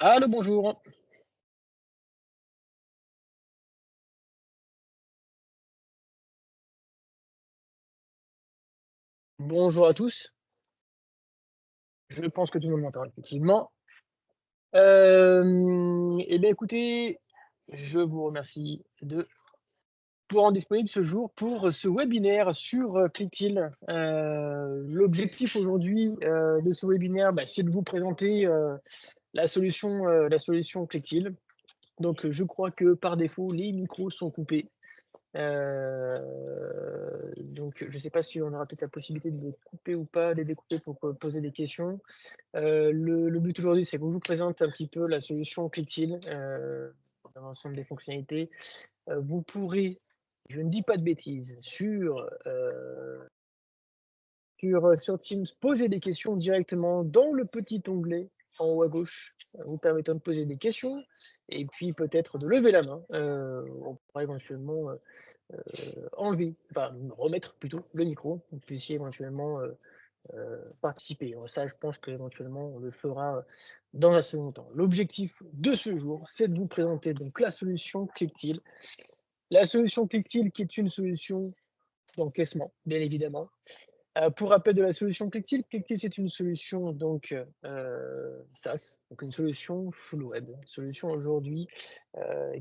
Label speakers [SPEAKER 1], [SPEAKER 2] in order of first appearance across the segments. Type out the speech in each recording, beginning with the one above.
[SPEAKER 1] Allô, bonjour. Bonjour à tous. Je pense que tout le monde m'entend effectivement. Et bien écoutez, je vous remercie de vous rendre disponible ce jour pour ce webinaire sur, ClickTill. L'objectif aujourd'hui, de ce webinaire, bah, c'est de vous présenter, la solution ClickTill. Donc, je crois que par défaut, les micros sont coupés. Donc je ne sais pas si on aura peut-être la possibilité de les couper ou pas, les découper pour poser des questions. Le but aujourd'hui, c'est que je vous présente un petit peu la solution ClickTill, dans l'ensemble des fonctionnalités. Vous pourrez, je ne dis pas de bêtises, sur Teams, poser des questions directement dans le petit onglet en haut à gauche, vous permettant de poser des questions et puis peut-être de lever la main. On pourra éventuellement, enlever, enfin remettre plutôt le micro, que vous puissiez éventuellement, participer. Ça, je pense qu'éventuellement, on le fera, dans un second temps. L'objectif de ce jour, c'est de vous présenter donc la solution ClickTill. La solution ClickTill qui est une solution d'encaissement, bien évidemment. Pour rappel de la solution ClickTill, ClickTill c'est une solution donc, SaaS, donc une solution full web. Une solution aujourd'hui,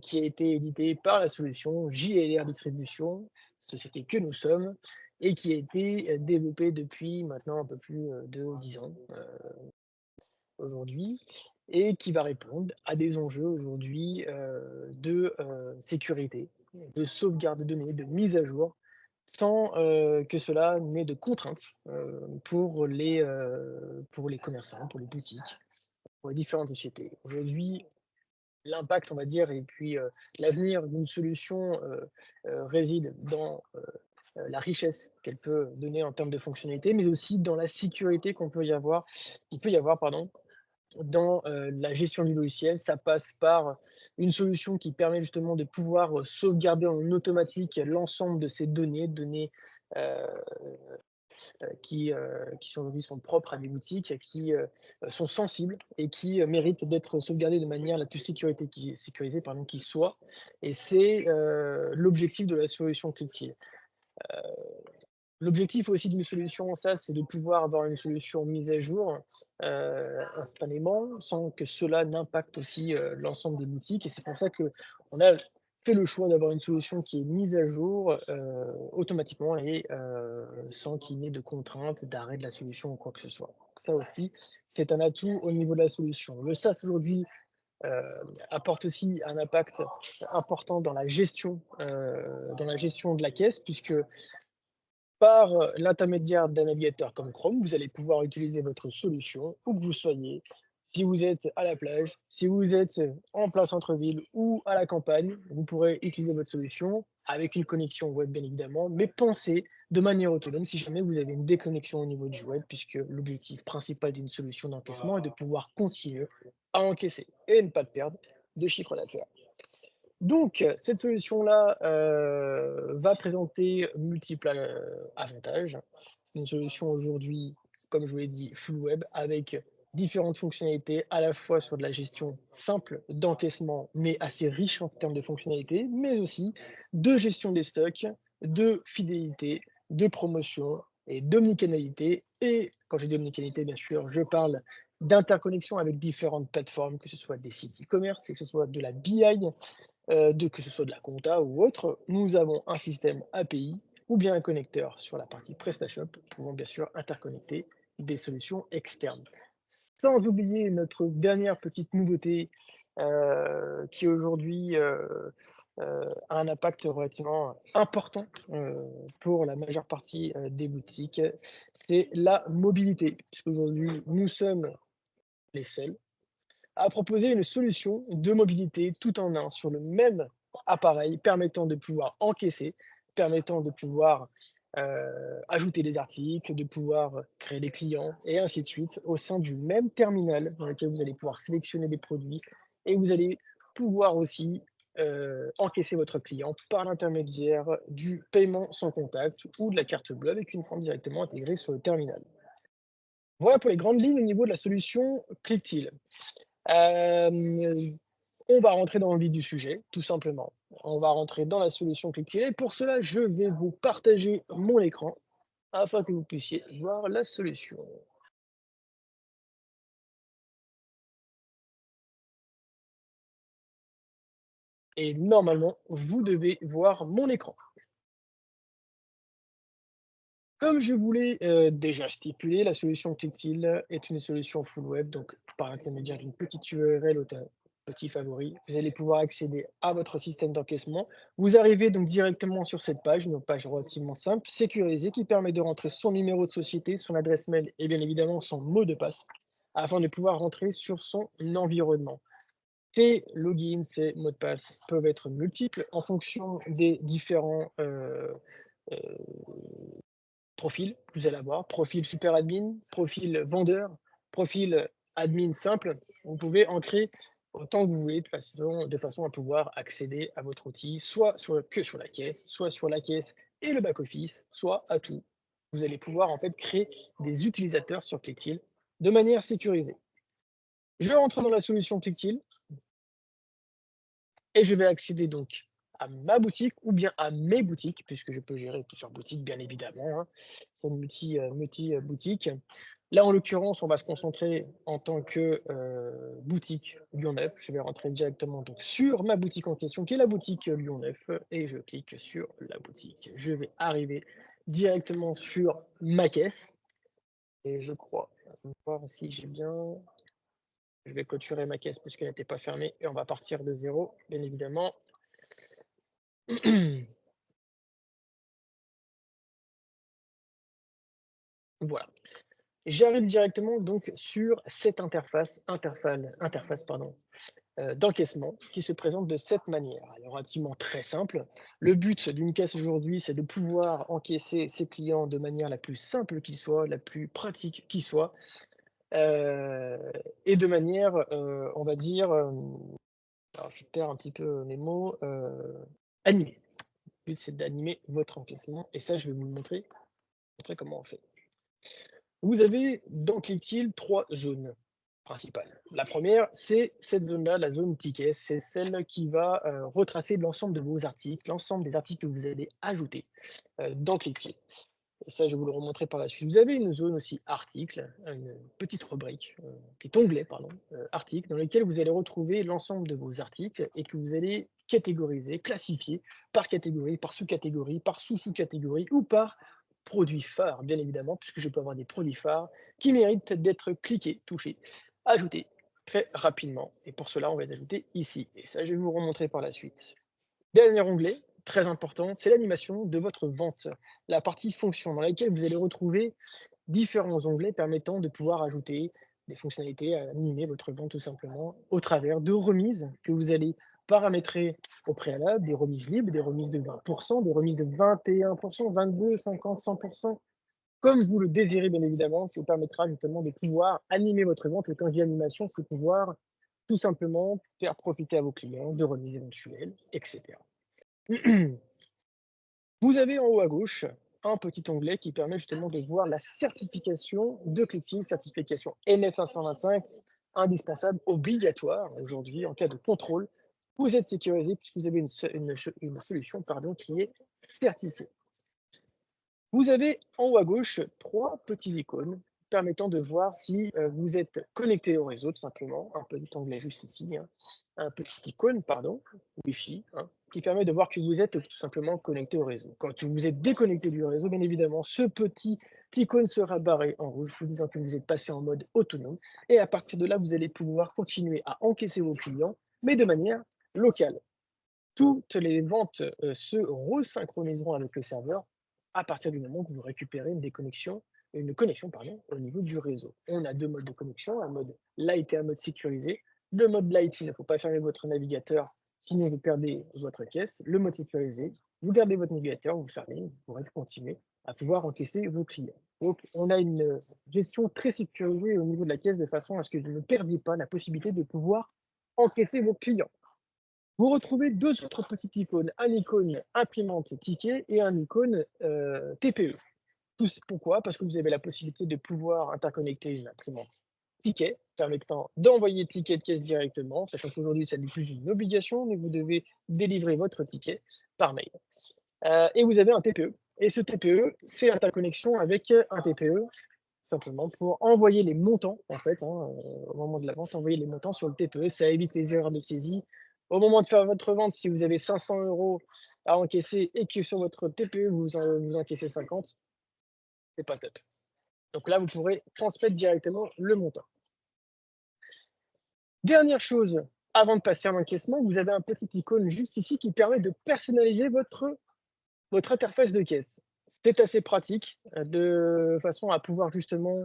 [SPEAKER 1] qui a été éditée par la solution JLR Distribution, société que nous sommes, et qui a été, développée depuis maintenant un peu plus, de 10 ans, aujourd'hui, et qui va répondre à des enjeux aujourd'hui, de, sécurité, de sauvegarde de données, de mise à jour, sans, que cela n'ait de contraintes, pour les commerçants, pour les boutiques, pour les différentes sociétés. Aujourd'hui, l'impact, on va dire, et puis, l'avenir d'une solution, réside dans, la richesse qu'elle peut donner en termes de fonctionnalités, mais aussi dans la sécurité qu'il peut y avoir, pardon, dans, la gestion du logiciel. Ça passe par une solution qui permet justement de pouvoir, sauvegarder en automatique l'ensemble de ces données, heu qui sont aujourd'hui sont propres à des boutiques, qui, sont sensibles et qui, méritent d'être sauvegardées de manière la plus sécurisée, pardon, qui soit, et c'est, l'objectif de la solution ClickTill. L'objectif aussi d'une solution SaaS, c'est de pouvoir avoir une solution mise à jour, instantanément, sans que cela n'impacte aussi, l'ensemble des boutiques, et c'est pour ça qu'on a fait le choix d'avoir une solution qui est mise à jour, automatiquement, et sans qu'il n'y ait de contraintes, d'arrêt de la solution ou quoi que ce soit. Ça aussi, c'est un atout au niveau de la solution. Le SaaS aujourd'hui, heu, apporte aussi un impact important dans la gestion de la caisse, puisque par, l'intermédiaire d'un navigateur comme Chrome, vous allez pouvoir utiliser votre solution où que vous soyez. Si vous êtes à la plage, si vous êtes en plein centre-ville ou à la campagne, vous pourrez utiliser votre solution avec une connexion web, bien évidemment, mais pensez de manière autonome si jamais vous avez une déconnexion au niveau du web, puisque l'objectif principal d'une solution d'encaissement est de pouvoir continuer à encaisser et ne pas perdre de chiffre d'affaires. Donc, cette solution-là, va présenter multiples, avantages. C'est une solution aujourd'hui, comme je vous l'ai dit, full web, avec différentes fonctionnalités, à la fois sur de la gestion simple d'encaissement, mais assez riche en termes de fonctionnalités, mais aussi de gestion des stocks, de fidélité, de promotion et d'omnicanalité. Et quand j'ai dis omnicanalité, bien sûr, je parle d'interconnexion avec différentes plateformes, que ce soit des sites e-commerce, que ce soit de la BI, que ce soit de la compta ou autre. Nous avons un système API ou bien un connecteur sur la partie PrestaShop, pouvant bien sûr interconnecter des solutions externes. Sans oublier notre dernière petite nouveauté, qui aujourd'hui, a un impact relativement important, pour la majeure partie, des boutiques, c'est la mobilité. Puisqu'aujourd'hui, nous sommes les seuls à proposer une solution de mobilité tout en un sur le même appareil, permettant de pouvoir encaisser, permettant de pouvoir, ajouter des articles, de pouvoir créer des clients et ainsi de suite au sein du même terminal dans lequel vous allez pouvoir sélectionner des produits, et vous allez pouvoir aussi, encaisser votre client par l'intermédiaire du paiement sans contact ou de la carte bleue avec une forme directement intégrée sur le terminal. Voilà pour les grandes lignes au niveau de la solution ClickTill. On va rentrer dans le vif du sujet, tout simplement. On va rentrer dans la solution Clicktil et pour cela, je vais vous partager mon écran afin que vous puissiez voir la solution. Et normalement, vous devez voir mon écran. Comme je vous l'ai, déjà stipulé, la solution Clicktil est une solution full web, donc par l'intermédiaire d'une petite URL ou d'un petit favori, vous allez pouvoir accéder à votre système d'encaissement. Vous arrivez donc directement sur cette page, une page relativement simple, sécurisée, qui permet de rentrer son numéro de société, son adresse mail et bien évidemment son mot de passe, afin de pouvoir rentrer sur son environnement. Ces logins, ces mots de passe peuvent être multiples en fonction des différents, heu profil, vous allez avoir profil super admin, profil vendeur, profil admin simple. Vous pouvez en créer autant que vous voulez de façon à pouvoir accéder à votre outil, soit sur la caisse, soit sur la caisse et le back-office, soit à tout. Vous allez pouvoir en fait créer des utilisateurs sur Clicktil de manière sécurisée. Je rentre dans la solution Clicktil et je vais accéder donc à ma boutique ou bien à mes boutiques, puisque je peux gérer plusieurs boutiques bien évidemment, hein. C'est boutique. Là, en l'occurrence, on va se concentrer en tant que, boutique Lyon Neuf. Je vais rentrer directement donc sur ma boutique en question, qui est la boutique Lyon Neuf et je clique sur la boutique. Je vais arriver directement sur ma caisse et je crois, voir si j'ai bien je vais clôturer ma caisse puisqu'elle n'était pas fermée et on va partir de zéro, bien évidemment. Voilà. J'arrive directement donc sur cette interface pardon, d'encaissement qui se présente de cette manière. Elle est relativement très simple. Le but d'une caisse aujourd'hui, c'est de pouvoir encaisser ses clients de manière la plus simple qu'il soit, la plus pratique qui soit, heu et de manière, on va dire, alors je perds un petit peu mes mots, animée. Le but, c'est d'animer votre encaissement et ça, je vais vous le montrer comment on fait. Vous avez dans Clicktil 3 zones principales. La première, c'est cette zone-là, la zone ticket. C'est celle qui va, retracer l'ensemble de vos articles, l'ensemble des articles que vous allez ajouter, dans Clicktil. Et ça, je vais vous le remontrer par la suite. Vous avez une zone aussi articles, une petite rubrique, petit onglet pardon, articles, dans lequel vous allez retrouver l'ensemble de vos articles et que vous allez catégoriser, classifier par catégorie, par sous-catégorie, par sous-sous-catégorie ou par produit phare, bien évidemment, puisque je peux avoir des produits phares qui méritent d'être cliqués, touchés, ajoutés très rapidement. Et pour cela, on va les ajouter ici. Et ça, je vais vous remontrer par la suite. Dernier onglet, très important, c'est l'animation de votre vente. La partie fonction dans laquelle vous allez retrouver différents onglets permettant de pouvoir ajouter des fonctionnalités, animer votre vente tout simplement au travers de remises que vous allez paramétrer au préalable, des remises libres, des remises de 20%, des remises de 21%, 22, 50, 100%. Comme vous le désirez bien évidemment, ça vous permettra justement de pouvoir animer votre vente et quand je dis animation, c'est pouvoir tout simplement faire profiter à vos clients de remises éventuelles, etc. Vous avez en haut à gauche un petit onglet qui permet justement de voir la certification de Clicktil, certification NF525, indispensable, obligatoire aujourd'hui en cas de contrôle. Vous êtes sécurisé puisque vous avez une solution pardon, qui est certifiée. Vous avez en haut à gauche 3 petites icônes permettant de voir si, vous êtes connecté au réseau tout simplement, un petit onglet juste ici, hein, un petit icône pardon, Wi-Fi, hein, qui permet de voir que vous êtes tout simplement connecté au réseau. Quand vous êtes déconnecté du réseau, bien évidemment, ce petit icône sera barré en rouge, vous disant que vous êtes passé en mode autonome et à partir de là, vous allez pouvoir continuer à encaisser vos clients, mais de manière locale. Toutes les ventes, se resynchroniseront avec le serveur à partir du moment que vous récupérez une connexion pardon, au niveau du réseau. On a 2 modes de connexion, un mode light et un mode sécurisé. Le mode light, il ne faut pas fermer votre navigateur, sinon vous perdez votre caisse. Le mode sécurisé, vous gardez votre navigateur, vous le fermez, vous pourrez continuer à pouvoir encaisser vos clients. Donc on a une, gestion très sécurisée au niveau de la caisse de façon à ce que vous ne perdiez pas la possibilité de pouvoir encaisser vos clients. Vous retrouvez 2 autres petites icônes, un icône imprimante ticket et un icône, TPE. Pourquoi? Parce que vous avez la possibilité de pouvoir interconnecter une imprimante ticket permettant d'envoyer le ticket de caisse directement, sachant qu'aujourd'hui, ça n'est plus une obligation, mais vous devez délivrer votre ticket par mail. Et vous avez un TPE. Et ce TPE, c'est l'interconnexion avec un TPE, simplement pour envoyer les montants, en fait, au moment de la vente, envoyer les montants sur le TPE. Ça évite les erreurs de saisie. Au moment de faire votre vente, si vous avez 500 € à encaisser et que sur votre TPE, vous encaissez 50, c'est pas top. Donc là, vous pourrez transmettre directement le montant. Dernière chose, avant de passer à l'encaissement, vous avez un petit icône juste ici qui permet de personnaliser votre interface de caisse. C'est assez pratique, de façon à pouvoir justement,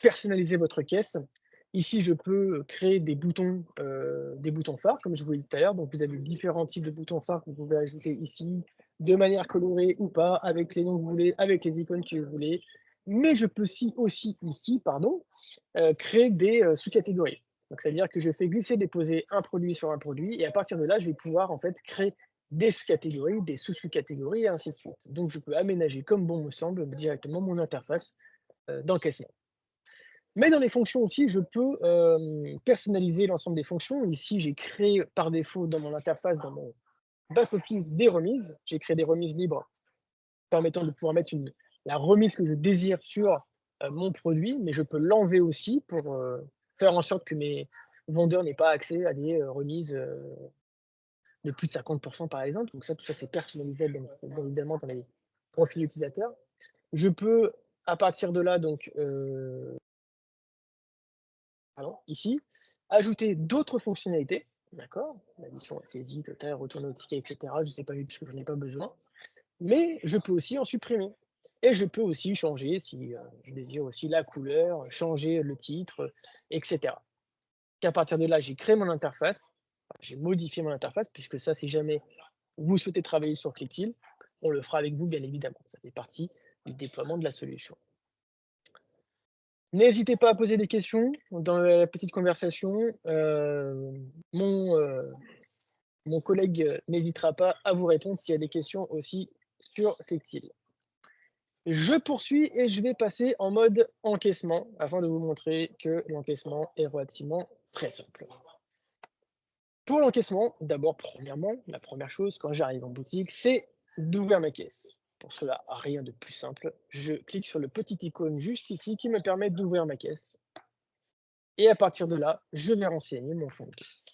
[SPEAKER 1] personnaliser votre caisse. Ici, je peux créer des boutons phares, comme je vous l'ai dit tout à l'heure. Donc vous avez différents types de boutons phares que vous pouvez ajouter ici, de manière colorée ou pas, avec les noms que vous voulez, avec les icônes que vous voulez. Mais je peux aussi ici, créer des, sous-catégories. Donc c'est-à-dire que je fais glisser-déposer un produit sur un produit et à partir de là, je vais pouvoir en fait créer des sous-catégories, des sous-sous-catégories et ainsi de suite. Donc je peux aménager comme bon me semble directement mon interface, d'encaissement. Mais dans les fonctions aussi, je peux, personnaliser l'ensemble des fonctions. Ici, j'ai créé par défaut dans mon interface, dans mon back office, des remises. J'ai créé des remises libres permettant de pouvoir mettre la remise que je désire sur, mon produit, mais je peux l'enlever aussi pour, faire en sorte que mes vendeurs n'aient pas accès à des, remises, de plus de 50 par exemple. Donc ça, tout ça, c'est personnalisé bien évidemment dans les profils utilisateurs. Je peux à partir de là donc, ici, ajouter d'autres fonctionnalités, d'accord? L'addition, saisie, total, retourner au ticket, et cetera. Je ne sais pas puisque je n'en ai pas besoin, mais je peux aussi en supprimer et je peux aussi changer si, je désire aussi la couleur, changer le titre, et cetera. Qu'à partir de là, j'ai créé mon interface, j'ai modifié mon interface puisque ça, si jamais vous souhaitez travailler sur Clictil, on le fera avec vous, bien évidemment. Ça fait partie du déploiement de la solution. N'hésitez pas à poser des questions dans la petite conversation. Mon collègue n'hésitera pas à vous répondre s'il y a des questions aussi sur Clictil. Je poursuis et je vais passer en mode encaissement afin de vous montrer que l'encaissement est relativement très simple. Pour l'encaissement, d'abord, premièrement, la première chose quand j'arrive en boutique, c'est d'ouvrir ma caisse. Pour cela, rien de plus simple. Je clique sur le petit icône juste ici qui me permet d'ouvrir ma caisse. Et à partir de là, je vais renseigner mon fonds de caisse.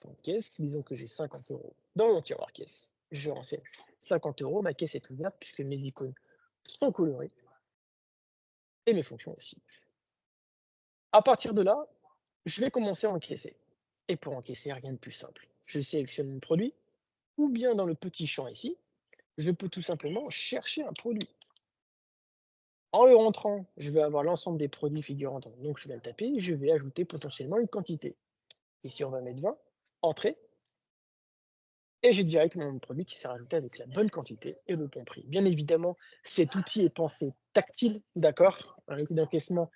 [SPEAKER 1] Fonds de caisse, disons que j'ai 50 € dans mon tiroir caisse. Je renseigne 50 €, ma caisse est ouverte puisque mes icônes sont colorées et mes fonctions aussi. À partir de là, je vais commencer à encaisser. Et pour encaisser, rien de plus simple. Je sélectionne mon produit ou bien dans le petit champ ici, je peux tout simplement chercher un produit. En le rentrant, je vais avoir l'ensemble des produits figurant dans le nom que je viens de taper et je vais ajouter potentiellement une quantité. Ici, on va mettre 20, entrée, et j'ai directement mon produit qui s'est rajouté avec la bonne quantité et le bon prix. Bien évidemment, cet outil est pensé tactile, d'accord? Un outil d'encaissement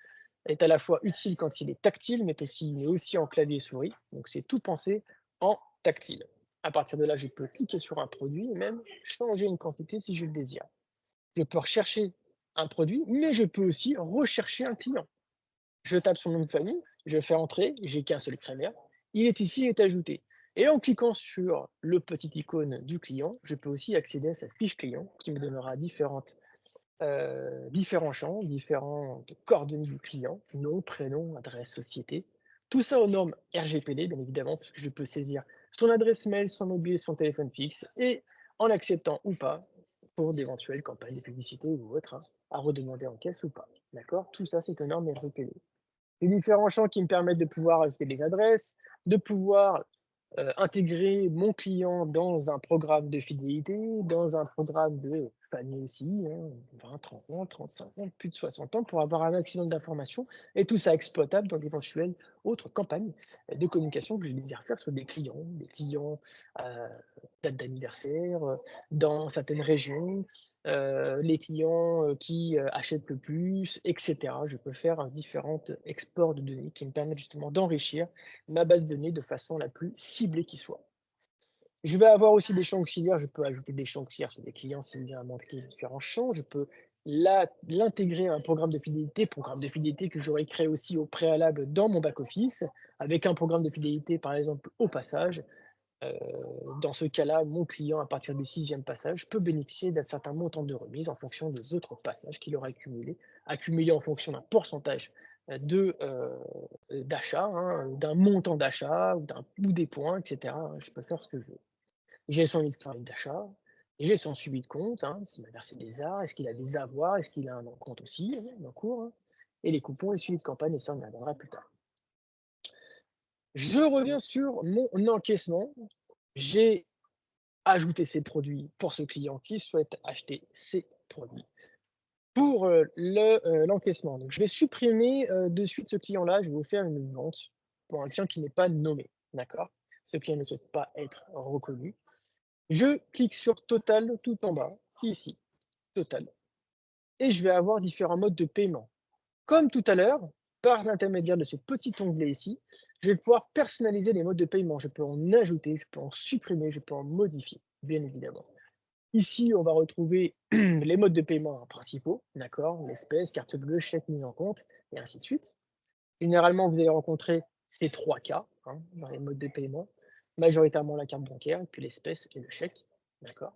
[SPEAKER 1] est à la fois utile quand il est tactile, mais il est aussi en clavier souris. Donc c'est tout pensé en tactile. À partir de là, je peux cliquer sur un produit et même changer une quantité si je le désire. Je peux rechercher un produit, mais je peux aussi rechercher un client. Je tape son nom de famille, je fais entrer, j'ai qu'un seul crémaire, il est ici, il est ajouté. Et en cliquant sur le petit icône du client, je peux aussi accéder à sa fiche client qui me donnera différents champs, différentes coordonnées du client, nom, prénom, adresse, société. Tout ça aux normes RGPD, bien évidemment, puisque je peux saisir son adresse mail, son mobile, son téléphone fixe, et en acceptant ou pas, pour d'éventuelles campagnes de publicité ou autres, à redemander en caisse ou pas. D'accord? Tout ça, c'est aux normes RGPD. Les différents champs qui me permettent de pouvoir ajouter des adresses, de pouvoir, intégrer mon client dans un programme de fidélité, dans un programme de famille aussi, 20, 30 ans, 35 ans, plus de 60 ans pour avoir un maximum d'informations et tout ça exploitable dans d'éventuelles autres campagnes, de communication que je désire faire sur des clients, date d'anniversaire, dans certaines régions, les clients, qui, achètent le plus et cetera. Je peux faire, différents exports de données qui me permettent justement d'enrichir ma base de données de façon la plus ciblée qui soit. Je vais avoir aussi des champs auxiliaires, je peux ajouter des champs auxiliaires sur des clients s'il vient à manquer différents champs. Je peux l'intégrer à un programme de fidélité que j'aurais créé aussi au préalable dans mon back office, avec un programme de fidélité, par exemple, au passage. Heu, Dans ce cas-là, mon client, à partir du 6e passage, peut bénéficier d'un certain montant de remise en fonction des autres passages qu'il aura accumulés en fonction d'un pourcentage, d'achat, hein, d'un montant d'achat ou des points et cetera, hein. Je peux faire ce que je veux. J'ai son historique d'achat, j'ai son suivi de compte, hein, s'il m'a versé des arts, est-ce qu'il a des avoirs, est-ce qu'il a un compte aussi, hein, en cours, hein, et les coupons et suivi de campagne, et ça, on y reviendra plus tard. Je reviens sur mon encaissement. J'ai ajouté ces produits pour ce client qui souhaite acheter ces produits. Pour, l'encaissement, donc je vais supprimer, de suite ce client-là, je vais vous faire une vente pour un client qui n'est pas nommé, d'accord? Ce client ne souhaite pas être reconnu. Je clique sur total tout en bas, ici, total, et je vais avoir différents modes de paiement. Comme tout à l'heure, par l'intermédiaire de ce petit onglet ici, je vais pouvoir personnaliser les modes de paiement. Je peux en ajouter, je peux en supprimer, je peux en modifier, bien évidemment. Ici, on va retrouver les modes de paiement principaux, d'accord? L'espèce, carte bleue, chèque mise en compte, et ainsi de suite. Généralement, vous allez rencontrer ces 3 cas, hein, dans les modes de paiement, majoritairement la carte bancaire, et puis l'espèce et le chèque, d'accord?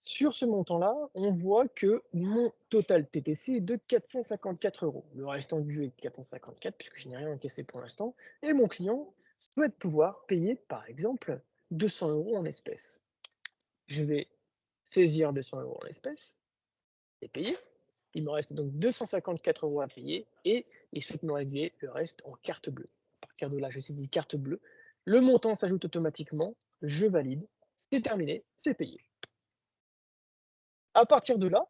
[SPEAKER 1] Sur ce montant-là, on voit que mon total TTC est de 454 €. Le restant du jeu est de 454 puisque je n'ai rien encaissé pour l'instant, et mon client souhaite pouvoir payer, par exemple, 200 € en espèces. Je vais saisir 200 € en espèces et payer. Il me reste donc 254 € à payer et il souhaite me régler le reste en carte bleue. À partir de là, je saisis carte bleue, le montant s'ajoute automatiquement, je valide, c'est terminé, c'est payé. À partir de là,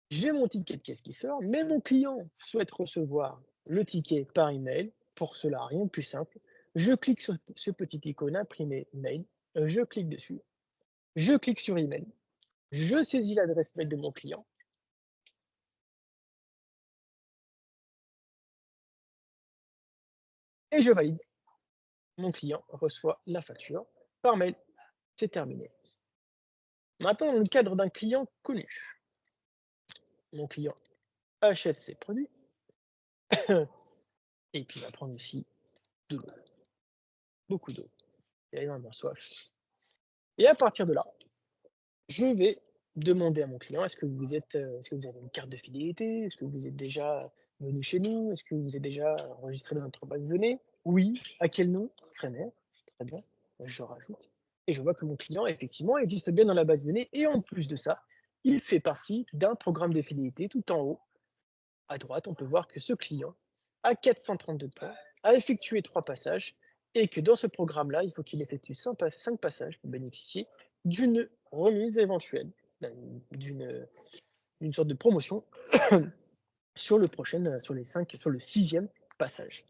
[SPEAKER 1] j'ai mon ticket de caisse qui sort, mais mon client souhaite recevoir le ticket par email. Pour cela, rien de plus simple. Je clique sur ce petit icône imprimer mail, je clique dessus, je clique sur email, je saisis l'adresse mail de mon client et je valide. Mon client reçoit la facture par mail. C'est terminé. Maintenant, dans le cadre d'un client connu, mon client achète ses produits et puis il va prendre aussi de l'eau, beaucoup d'eau. Il a énormément soif. Et à partir de là, je vais demander à mon client: est-ce que vous avez une carte de fidélité? Est-ce que vous êtes déjà venu chez nous? Est-ce que vous êtes déjà enregistré dans notre base de données? Oui. À quel nom? Crémer. Très bien. Je rajoute et je vois que mon client, effectivement, existe bien dans la base de données et en plus de ça, il fait partie d'un programme de fidélité. Tout en haut, à droite, on peut voir que ce client a 432 points, a effectué 3 passages et que dans ce programme-là, il faut qu'il effectue 5 passages pour bénéficier d'une remise éventuelle, d'une d'une sorte de promotion sur le 6e passage.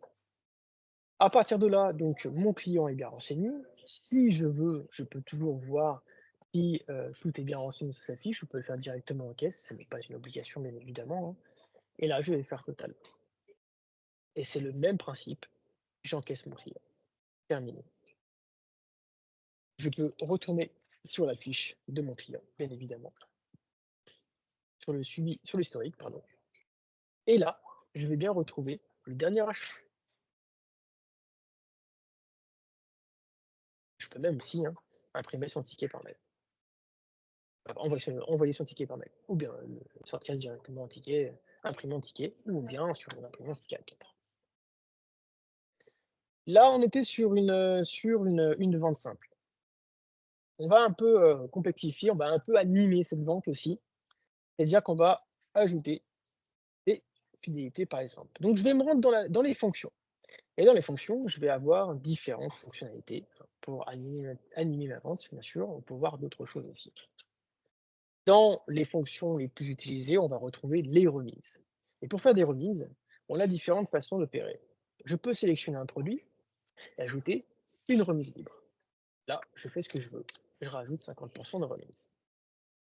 [SPEAKER 1] À partir de là, donc mon client est bien renseigné. Si je veux, je peux toujours voir si, tout est bien renseigné sur sa fiche. Je peux le faire directement en caisse, ce n'est pas une obligation bien évidemment, hein, et là, je vais faire total et c'est le même principe, j'encaisse mon client. Terminé. Je peux retourner sur la fiche de mon client, bien évidemment, sur l'historique, pardon, et là, je vais bien retrouver le dernier achat. Je peux même aussi, hein, imprimer son ticket par mail. Envoyer son ticket par mail ou bien le sortir directement en ticket, imprimer en ticket ou bien sur une imprimante ticket A4. Là, on était sur une vente simple. On va un peu, complexifier, on va un peu animer cette vente aussi, c'est-à-dire qu'on va ajouter des fidélités, par exemple. Donc je vais me rendre dans les fonctions et dans les fonctions, je vais avoir différentes fonctionnalités pour animer ma vente, bien sûr. On peut voir d'autres choses aussi. Dans les fonctions les plus utilisées, on va retrouver les remises. Et pour faire des remises, on a différentes façons d'opérer. Je peux sélectionner un produit et ajouter une remise libre. Là, je fais ce que je veux. Je rajoute 50% de remise.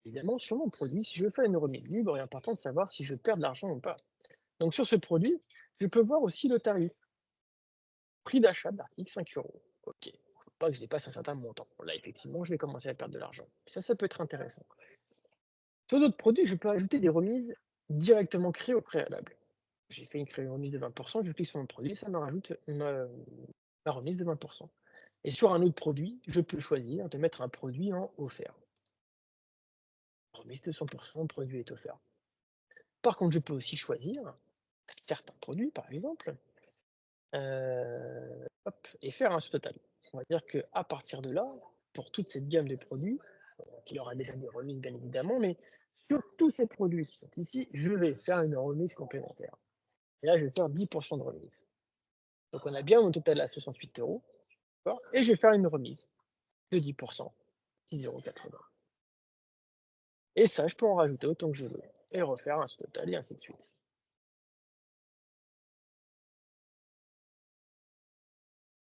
[SPEAKER 1] Évidemment, sur mon produit, si je veux faire une remise libre, il est important de savoir si je perds de l'argent ou pas. Donc sur ce produit, je peux voir aussi le tarif. Prix d'achat de l'article 5 €. Ok, il ne faut pas que je dépasse un certain montant. Là, effectivement, je vais commencer à perdre de l'argent. Ça peut être intéressant. Sur d'autres produits, je peux ajouter des remises directement créées au préalable. J'ai fait une remise de 20, je clique sur mon produit, ça me rajoute ma remise de 20. Et sur un autre produit, je peux choisir de mettre un produit en offert. Remise de 100, le produit est offert. Par contre, je peux aussi choisir certains produits, par exemple, hop, et faire un total. On va dire qu'à partir de là, pour toute cette gamme de produits, il y aura déjà des remises bien évidemment, mais sur tous ces produits qui sont ici, je vais faire une remise complémentaire. Et là, je vais faire 10 de remise. Donc on a bien mon total à 68 €, d'accord? Et je vais faire une remise de 10 6,80 €. Et ça, je peux en rajouter autant que je veux et refaire un total et ainsi de suite.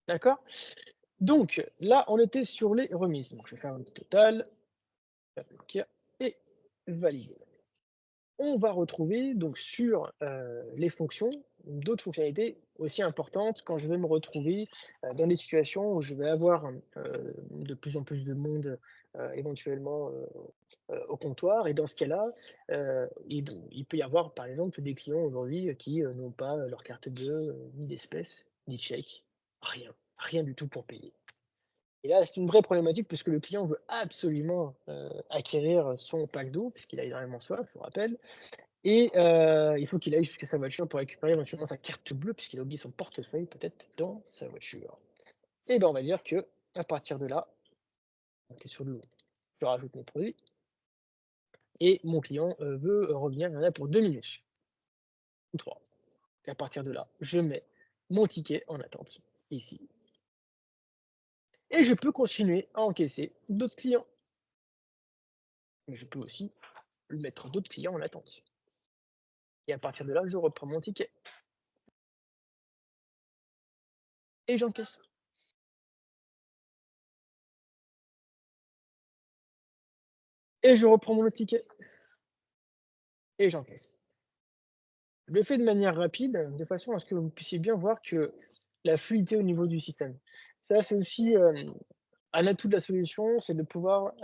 [SPEAKER 1] D'accord? Donc là, on était sur les remises. Donc je vais faire un petit total, OK et valider. On va retrouver donc sur, les fonctions, d'autres fonctionnalités aussi importantes quand je vais me retrouver, dans des situations où je vais avoir, de plus en plus de monde, éventuellement, au comptoir et dans ce cas-là, il peut y avoir par exemple des clients aujourd'hui, qui, n'ont pas, leur carte bleue, ni d'espèces, ni de chèque, rien, rien du tout pour payer. Et là, c'est une vraie problématique puisque le client veut absolument, acquérir son pack d'eau puisqu'il a énormément soif, je vous rappelle et il faut qu'il aille jusqu'à sa voiture pour récupérer éventuellement sa carte bleue puisqu'il a oublié son portefeuille peut-être dans sa voiture. Et ben, on va dire que à partir de là, on était sur l'eau, je rajoute mes produits et mon client, veut revenir, il y en a pour 2 minutes ou 3. Et à partir de là, je mets mon ticket en attente ici et je peux continuer à encaisser d'autres clients. Mais je peux aussi mettre d'autres clients en attente et à partir de là, je reprends mon ticket et j'encaisse et je reprends mon autre ticket et j'encaisse. Je le fais de manière rapide, de façon à ce que vous puissiez bien voir que la fluidité au niveau du système. Ça, c'est aussi, un atout de la solution, c'est de pouvoir,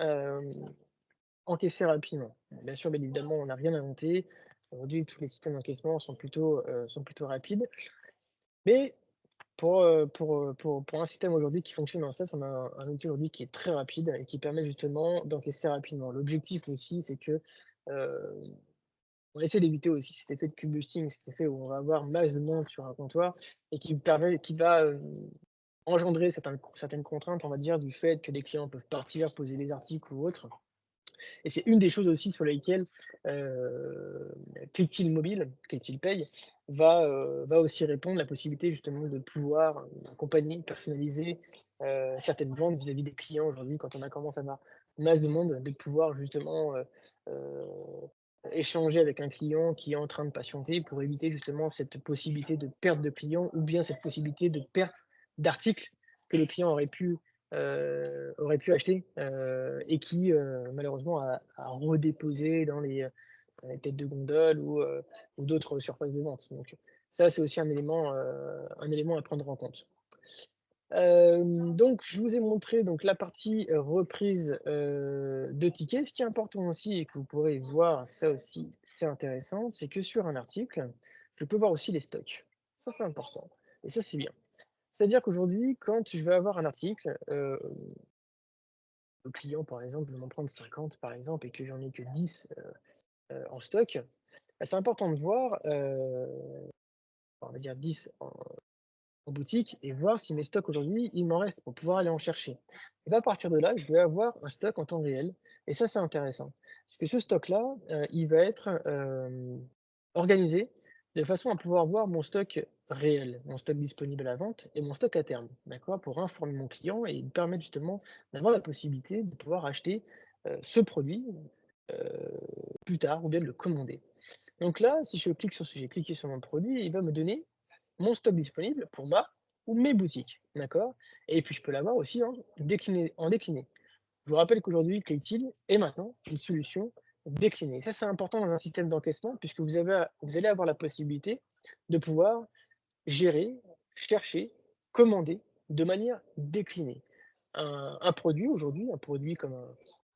[SPEAKER 1] encaisser rapidement. Bien sûr, bien évidemment, on n'a rien inventé. Aujourd'hui, tous les systèmes d'encaissement sont plutôt rapides. Mais pour un système aujourd'hui qui fonctionne en SaaS, on a un outil aujourd'hui qui est très rapide et qui permet justement d'encaisser rapidement. L'objectif aussi, c'est que, heu on essaie d'éviter aussi cet effet de cube boosting, cet effet où on va avoir masse de monde sur un comptoir et qui va, engendrer certaines contraintes, on va dire, du fait que des clients peuvent partir, poser des articles ou autres et c'est une des choses aussi sur lesquelles, Clicktil Mobile, Clicktil Pay, va aussi répondre, la possibilité justement de pouvoir, accompagner, personnaliser, certaines ventes vis-à-vis des clients aujourd'hui quand on a commencé à avoir masse de monde, de pouvoir justement, heu, échanger avec un client qui est en train de patienter pour éviter justement cette possibilité de perte de clients ou bien cette possibilité de perte d'articles que le client aurait pu acheter, et qui, malheureusement a redéposé dans les têtes de gondole ou d'autres surfaces de vente. Donc ça, c'est aussi un élément à prendre en compte. Donc je vous ai montré donc la partie, reprise, de tickets. Ce qui est important aussi et que vous pourrez voir, ça aussi, c'est intéressant, c'est que sur un article, je peux voir aussi les stocks. Ça, c'est important et ça, c'est bien. C'est-à-dire qu'aujourd'hui, quand je vais avoir un article, le client, par exemple, veut m'en prendre 50, par exemple, et que j'en ai que 10 en stock, bah, c'est important de voir, on va dire 10 en boutique et voir si mes stocks aujourd'hui, il m'en reste pour pouvoir aller en chercher. Et bah, à partir de là, je vais avoir un stock en temps réel et ça, c'est intéressant. Parce que ce stock-là, il va être, organisé de façon à pouvoir voir mon stock réel, mon stock disponible à la vente et mon stock à terme, d'accord? Pour informer mon client et lui permettre justement d'avoir la possibilité de pouvoir acheter, ce produit, heu, plus tard ou bien de le commander. Donc là, si j'ai cliqué sur mon produit, il va me donner mon stock disponible pour ma ou mes boutiques, d'accord? Et puis je peux l'avoir aussi en décliné. Je vous rappelle qu'aujourd'hui, Claytil est maintenant une solution déclinée. Ça, c'est important dans un système d'encaissement puisque vous allez avoir la possibilité de pouvoir gérer, chercher, commander de manière déclinée. Un produit aujourd'hui, un produit comme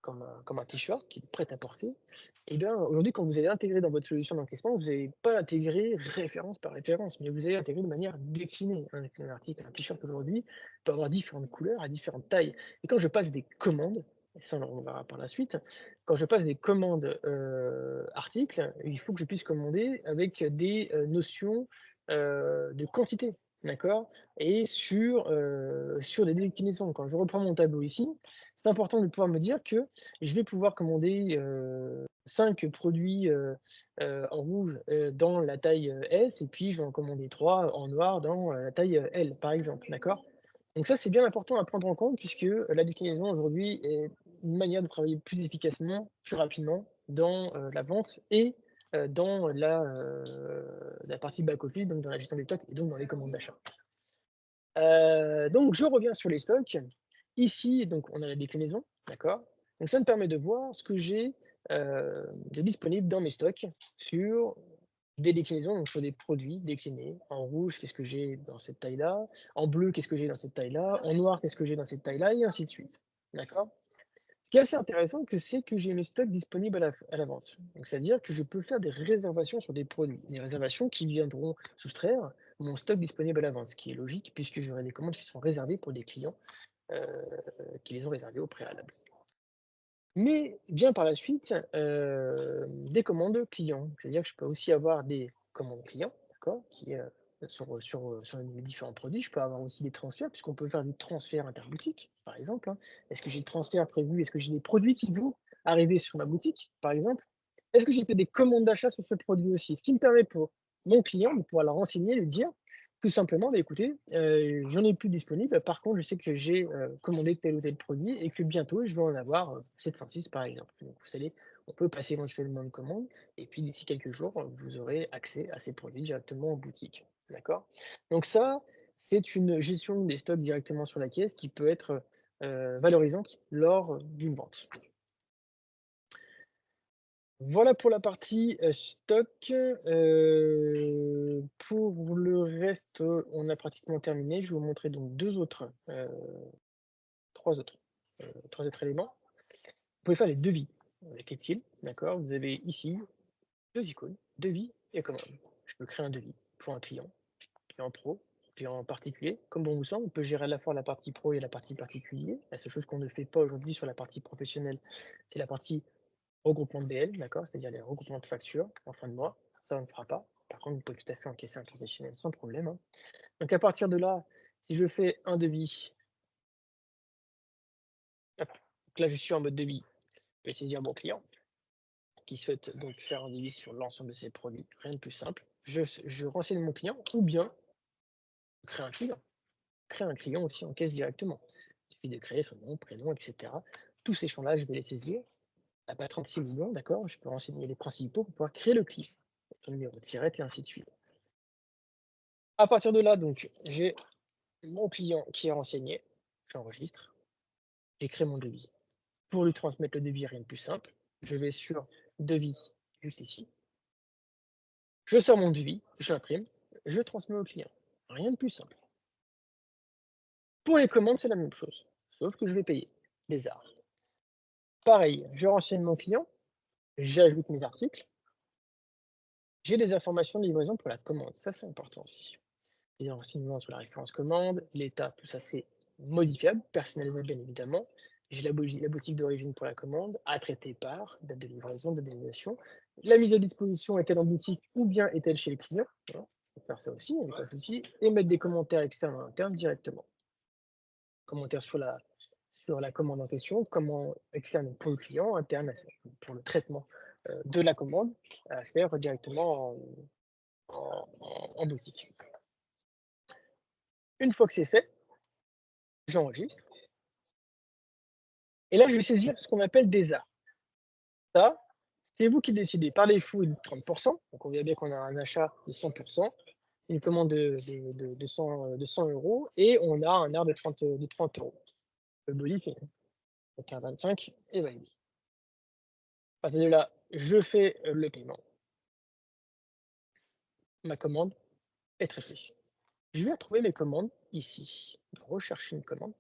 [SPEAKER 1] comme un t-shirt qui est prêt à porter, et bien, aujourd'hui, quand vous allez intégrer dans votre solution d'encaissement, vous n'allez pas intégrer référence par référence, mais vous allez intégrer de manière déclinée. Un article, un t-shirt aujourd'hui peut avoir différentes couleurs à différentes tailles. Et quand je passe des commandes, et ça on verra par la suite, quand je passe des commandes articles, il faut que je puisse commander avec des notions de quantité, d'accord? Et sur des déclinaisons. Quand je reprends mon tableau ici, c'est important de pouvoir me dire que je vais pouvoir commander 5 produits en rouge dans la taille S, et puis je vais en commander 3 en noir dans la taille L, par exemple, d'accord? Donc ça, c'est bien important à prendre en compte, puisque la déclinaison aujourd'hui est une manière de travailler plus efficacement, plus rapidement dans la vente et dans la partie back office, donc dans la gestion des stocks et donc dans les commandes d'achat. Donc je reviens sur les stocks. Ici, donc on a la déclinaison, d'accord? Donc ça me permet de voir ce que j'ai de disponible dans mes stocks sur des déclinaisons, donc sur des produits déclinés. En rouge, qu'est-ce que j'ai dans cette taille-là? En bleu, qu'est-ce que j'ai dans cette taille-là? En noir, qu'est-ce que j'ai dans cette taille-là? Et ainsi de suite. D'accord? Ce qui est assez intéressant, c'est que j'ai mes stocks disponibles à la vente. Donc, c'est-à-dire que je peux faire des réservations sur des produits, des réservations qui viendront soustraire mon stock disponible à la vente, ce qui est logique puisque j'aurai des commandes qui seront réservées pour des clients euh, qui les ont réservées au préalable. Mais vient par la suite des commandes clients. C'est-à-dire que je peux aussi avoir des commandes clients, d'accord, sur les différents produits. Je peux avoir aussi des transferts, puisqu'on peut faire du transfert interboutique, par exemple, hein. Est-ce que j'ai des transferts prévus? Est-ce que j'ai des produits qui vont arriver sur ma boutique, par exemple? Est-ce que j'ai fait des commandes d'achat sur ce produit aussi? Ce qui me permet pour mon client de pouvoir le renseigner, lui dire tout simplement: «Bah, écoutez, j'en ai plus disponible. Par contre, je sais que j'ai, commandé tel ou tel produit et que bientôt je vais en avoir, 706» par exemple. Donc vous savez, on peut passer éventuellement une commande et puis d'ici quelques jours, vous aurez accès à ces produits directement en boutique. D'accord? Donc ça, c'est une gestion des stocks directement sur la caisse qui peut être, valorisante lors d'une vente. Voilà pour la partie, stock, pour le reste, on a pratiquement terminé. Je vais vous montrer donc 2 autres, 3 autres, 3 autres éléments. Vous pouvez faire les devis avec Excel, d'accord? Vous avez ici 2 icônes, devis et commande. Je peux créer un devis pour un client, client pro, client particulier, comme bon vous semble. On peut gérer à la fois la partie pro et la partie particulier. La seule chose qu'on ne fait pas aujourd'hui sur la partie professionnelle, c'est la partie regroupement de BL, d'accord? C'est-à-dire les regroupements de factures en fin de mois, ça on ne fera pas. Par contre, vous pouvez tout à fait encaisser un professionnel sans problème, hein. Donc à partir de là, si je fais un devis, hop, donc là je suis en mode devis, je vais saisir mon client qui souhaite donc faire un devis sur l'ensemble de ses produits, rien de plus simple. Je renseigne mon client ou bien je crée un client. Créer un client aussi en caisse directement. Il suffit de créer son nom, prénom, etc. Tous ces champs-là, je vais les saisir. À pas 36 millions, d'accord? Je peux renseigner les principaux pour pouvoir créer le client, son numéro de tirette et ainsi de suite. À partir de là, donc, j'ai mon client qui est renseigné, j'enregistre, j'écris mon devis. Pour lui transmettre le devis, rien de plus simple, je vais sur devis, juste ici, je sors mon devis, je l'imprime, je transmets au client. Rien de plus simple. Pour les commandes, c'est la même chose, sauf que je vais payer des arts. Pareil, je renseigne mon client, j'ajoute mes articles, j'ai des informations de livraison pour la commande, ça c'est important aussi. Les renseignements sur la référence commande, l'état, tout ça c'est modifiable, personnalisable bien évidemment. J'ai la boutique d'origine pour la commande, à traiter par, date de livraison, date d'annulation. La mise à disposition est-elle en boutique ou bien est-elle chez le client? Voilà, je peux faire ça aussi, il n'y a pas de souci. Et mettre des commentaires externes et internes directement. Commentaires sur la commande en question, comment externe pour le client, interne pour le traitement de la commande, à faire directement en boutique. Une fois que c'est fait, j'enregistre. Et là, je vais saisir ce qu'on appelle des arts. Ça, c'est vous qui décidez. Par défaut, il est de 30%. Donc, on voit bien qu'on a un achat de 100%, une commande de 100 euros et on a un art de 30 euros. Le modifier. Donc, un 25 et validé. À partir de là, je fais le paiement. Ma commande est traitée. Je vais retrouver mes commandes ici. Rechercher une commande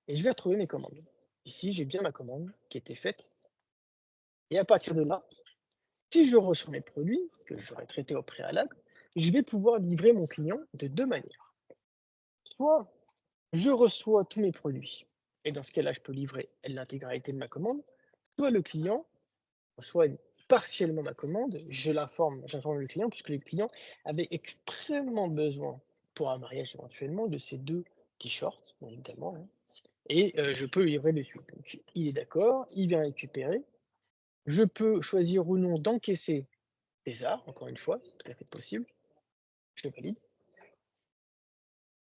[SPEAKER 1] et je vais retrouver mes commandes. Ici, j'ai bien ma commande qui était faite et à partir de là, si je reçois mes produits que j'aurais traités au préalable, je vais pouvoir livrer mon client de 2 manières. Soit je reçois tous mes produits et dans ce cas-là, je peux livrer l'intégralité de ma commande, soit le client reçoit partiellement ma commande, j'informe le client puisque le client avait extrêmement besoin pour un mariage éventuellement de ces 2 t-shirts, bien évidemment, hein, et je peux livrer dessus. Donc il est d'accord, il vient récupérer. Je peux choisir ou non d'encaisser des arts, encore une fois, tout à fait possible. Je valide,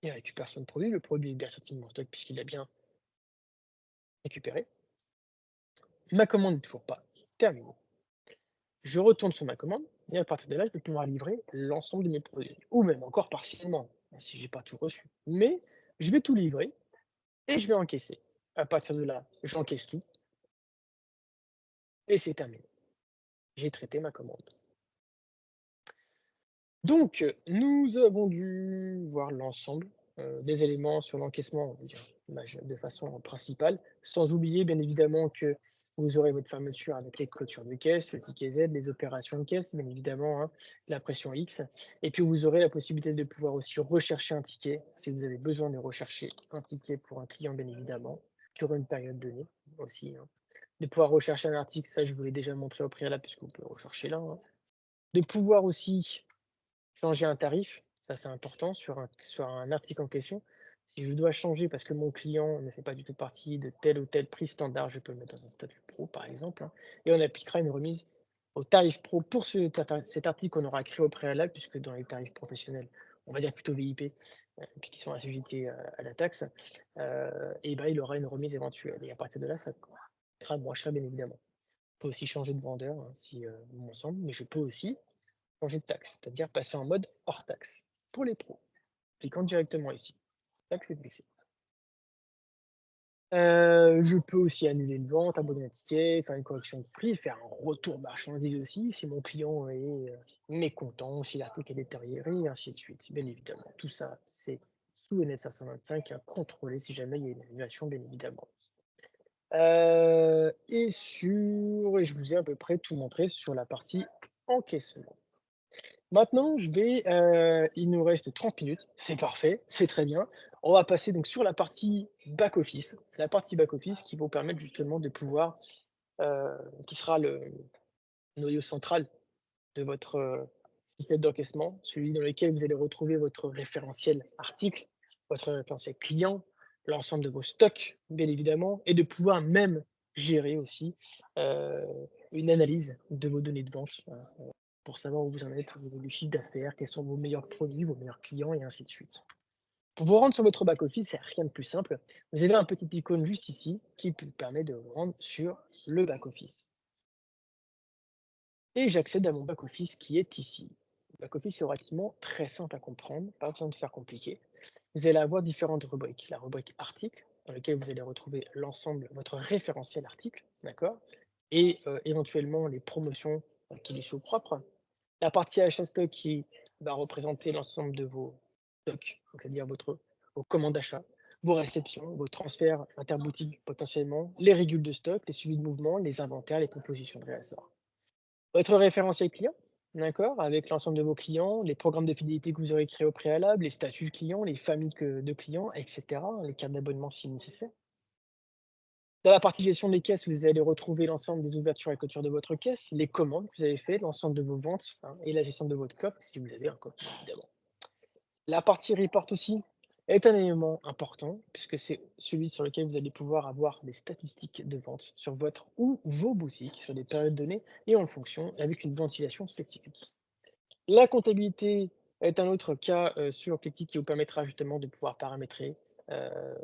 [SPEAKER 1] il récupère son produit, le produit est bien certainement en stock puisqu'il l'a bien récupéré. Ma commande n'est toujours pas terminée. Je retourne sur ma commande et à partir de là, je vais pouvoir livrer l'ensemble de mes produits ou même encore partiellement, si j'ai pas tout reçu. Mais je vais tout livrer et je vais encaisser. À partir de là, j'encaisse tout et c'est terminé. J'ai traité ma commande. Donc, nous avons dû voir l'ensemble, des éléments sur l'encaissement, on va dire, de façon principale, sans oublier bien évidemment que vous aurez votre fermeture avec les clôtures de caisse, le ticket Z, les opérations de caisse, bien évidemment, hein, la pression X et puis vous aurez la possibilité de pouvoir aussi rechercher un ticket, si vous avez besoin de rechercher un ticket pour un client, bien évidemment, sur une période donnée aussi, hein. De pouvoir rechercher un article, ça je vous l'ai déjà montré au préalable puisque vous pouvez rechercher là, hein. De pouvoir aussi changer un tarif, ça c'est important sur un article en question. Si je dois changer parce que mon client ne fait pas du tout partie de tel ou tel prix standard, je peux le mettre dans un statut pro par exemple, hein, et on appliquera une remise au tarif pro pour cet article qu'on aura créé au préalable, puisque dans les tarifs professionnels, on va dire plutôt VIP, puis qui sont assujettis à la taxe, et ben, il aura une remise éventuelle. Et à partir de là, ça coûtera moins cher, bien évidemment. On peut aussi changer de vendeur hein, si bon me semble, mais je peux aussi changer de taxe, c'est-à-dire passer en mode hors taxe pour les pros, cliquant directement ici, taxe baissée. Je peux aussi annuler une vente, abandonner un ticket, faire une correction de prix, faire un retour marchandise aussi si mon client est mécontent, si l'article est détérioré, et ainsi de suite. Bien évidemment, tout ça, c'est sous NF 525 à contrôler si jamais il y a une annulation, bien évidemment. Et je vous ai à peu près tout montré sur la partie encaissement. Maintenant, il nous reste 30 minutes, c'est parfait, c'est très bien. On va passer donc sur la partie back office. La partie back office qui va vous permettre justement de pouvoir, qui sera le noyau central de votre, système d'encaissement, celui dans lequel vous allez retrouver votre référentiel article, votre référentiel client, l'ensemble de vos stocks, bien évidemment, et de pouvoir même gérer aussi, heu, une analyse de vos données de vente, pour savoir où vous en êtes au niveau du chiffre d'affaires, quels sont vos meilleurs produits, vos meilleurs clients et ainsi de suite. Pour vous rendre sur votre back office, c'est rien de plus simple. Vous avez un petit icône juste ici qui vous permet de vous rendre sur le back office. Et j'accède à mon back office qui est ici. Le back office est relativement très simple à comprendre, pas besoin de faire compliqué. Vous allez avoir différentes rubriques. La rubrique article, dans laquelle vous allez retrouver l'ensemble, votre référentiel article, d'accord? Et éventuellement les promotions qui lui sont propres. La partie achat stock qui va représenter l'ensemble de vos stocks, donc c'est-à-dire vos commandes d'achat, vos réceptions, vos transferts interboutiques potentiellement, les régules de stock, les suivis de mouvement, les inventaires, les propositions de réassort. Votre référentiel client, d'accord, avec l'ensemble de vos clients, les programmes de fidélité que vous aurez créés au préalable, les statuts clients, les familles de clients, et cetera, les cartes d'abonnement si nécessaire. Dans la partie gestion des caisses, vous allez retrouver l'ensemble des ouvertures et clôtures de votre caisse, les commandes que vous avez faites, l'ensemble de vos ventes, hein, et la gestion de votre coffre, si vous avez un coffre, évidemment. La partie report aussi est un élément important, puisque c'est celui sur lequel vous allez pouvoir avoir des statistiques de vente sur votre ou vos boutiques, sur des périodes données, et en fonction, avec une ventilation spécifique. La comptabilité est un autre cas sur Plectic qui vous permettra justement de pouvoir paramétrer euh,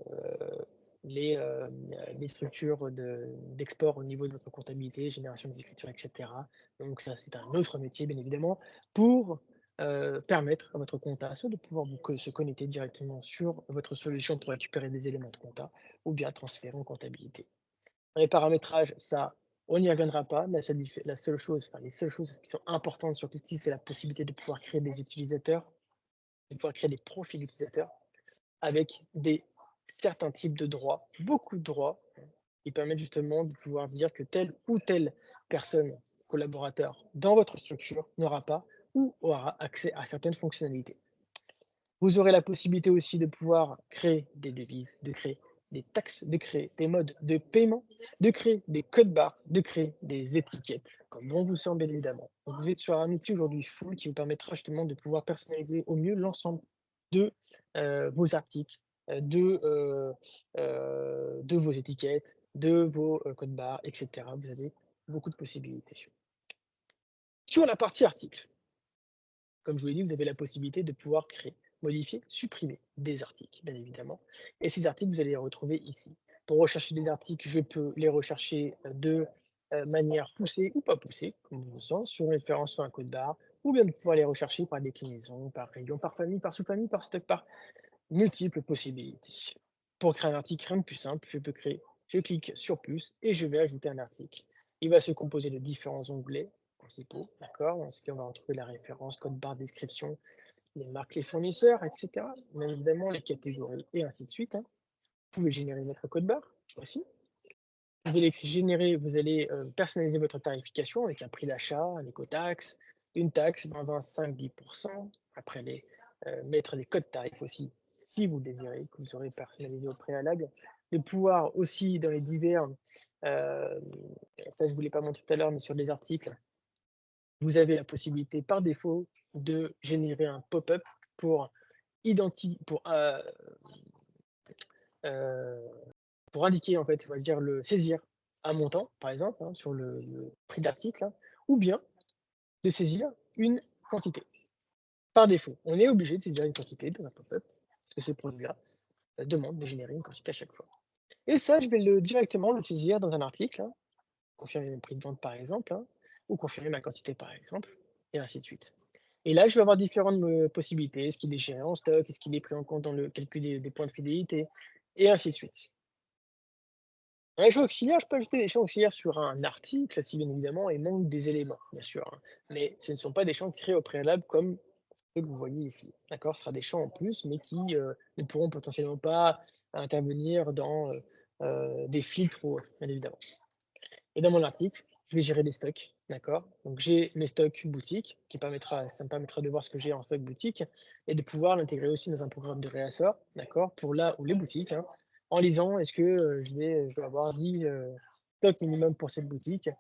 [SPEAKER 1] les structures d'export au niveau de votre comptabilité, génération des écritures, etc. Donc ça, c'est un autre métier, bien évidemment, pour permettre à votre compta soit de pouvoir se connecter directement sur votre solution pour récupérer des éléments de compta ou bien transférer en comptabilité. Dans les paramétrages, ça, on n'y reviendra pas. La seule chose, enfin, les seules choses qui sont importantes sur Plectic, c'est la possibilité de pouvoir créer des utilisateurs, de pouvoir créer des profils utilisateurs avec certains types de droits, beaucoup de droits, qui permettent justement de pouvoir dire que telle ou telle personne, collaborateur dans votre structure n'aura pas ou aura accès à certaines fonctionnalités. Vous aurez la possibilité aussi de pouvoir créer des devises, de créer des taxes, de créer des modes de paiement, de créer des codes barres, de créer des étiquettes, comme bon vous semble bien évidemment. Donc vous êtes sur un outil aujourd'hui full qui vous permettra justement de pouvoir personnaliser au mieux l'ensemble de vos articles, de vos étiquettes, de vos codes barres, etc. Vous avez beaucoup de possibilités. Sur la partie article, comme je vous l'ai dit, vous avez la possibilité de pouvoir créer, modifier, supprimer des articles, bien évidemment. Et ces articles, vous allez les retrouver ici. Pour rechercher des articles, je peux les rechercher de manière poussée ou pas poussée, comme vous le sentez, sur une référence sur un code barre, ou bien de pouvoir les rechercher par déclinaison, par rayon, par famille, par sous-famille, par stock, par multiples possibilités. Pour créer un article, rien de plus simple, je clique sur plus et je vais ajouter un article. Il va se composer de différents onglets principaux, d'accord? Dans ce cas, on va retrouver la référence, code barre, description, les marques, les fournisseurs, etc. Bien évidemment, les catégories et ainsi de suite, hein. Vous pouvez générer votre code barre aussi. Vous allez personnaliser votre tarification avec un prix d'achat, un écotaxe, une taxe, 20, 25, 10%. Après, mettre des codes tarifs aussi, si vous le désirez, que vous aurez personnalisé au préalable. De pouvoir aussi, dans les divers, ça je ne vous l'ai pas montré tout à l'heure, mais sur les articles, vous avez la possibilité par défaut de générer un pop-up pour, pour, euh, pour indiquer, en fait, on va dire, le saisir un montant, par exemple, hein, sur le prix d'article, hein, ou bien de saisir une quantité. Par défaut, on est obligé de saisir une quantité dans un pop-up, parce que ce produit-là demande de générer une quantité à chaque fois. Et ça, je vais directement le saisir dans un article, hein, confirmer mon prix de vente, par exemple, hein, ou confirmer ma quantité, par exemple, et ainsi de suite. Et là, je vais avoir différentes possibilités. Est-ce qu'il est géré en stock? Est-ce qu'il est pris en compte dans le calcul des points de fidélité? Et ainsi de suite. Un champ auxiliaire, je peux ajouter des champs auxiliaires sur un article, si bien évidemment il manque des éléments, bien sûr, hein. Mais ce ne sont pas des champs créés au préalable comme ceux que vous voyez ici. D'accord? Ce sera des champs en plus, mais qui ne pourront potentiellement pas intervenir dans des filtres ou autres, bien évidemment. Et dans mon article, je vais gérer les stocks. D'accord? Donc j'ai mes stocks boutiques, ça me permettra de voir ce que j'ai en stock boutique et de pouvoir l'intégrer aussi dans un programme de réassort, d'accord? Pour là où les boutiques, hein, en lisant, est-ce que je dois avoir 10 stocks minimum pour cette boutique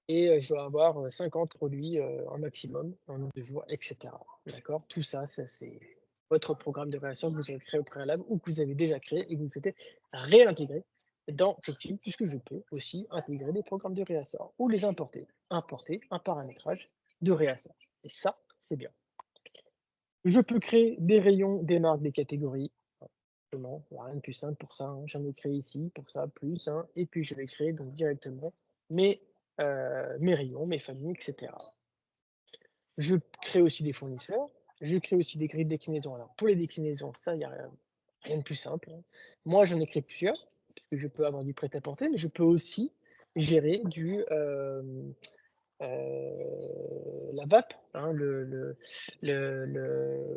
[SPEAKER 1] et je dois avoir 50 produits en maximum en nombre de jours, etc. D'accord? Tout ça, c'est votre programme de réassort que vous avez créé au préalable ou que vous avez déjà créé et que vous souhaitez réintégrer dans Flexible, puisque je peux aussi intégrer des programmes de réassort ou les importer. Importer un paramétrage de réassort. Et ça, c'est bien. Je peux créer des rayons, des marques, des catégories. Simplement, il n'y a rien de plus simple pour ça, hein. J'en ai créé ici, pour ça, plus, hein, et puis je vais créer donc directement mes rayons, mes familles, etc. Je crée aussi des fournisseurs, je crée aussi des grilles de déclinaison. Alors pour les déclinaisons, ça, il n'y a rien de plus simple, hein. Moi, j'en ai créé plusieurs, puisque je peux avoir du prêt-à-porter, mais je peux aussi gérer la VAP, hein,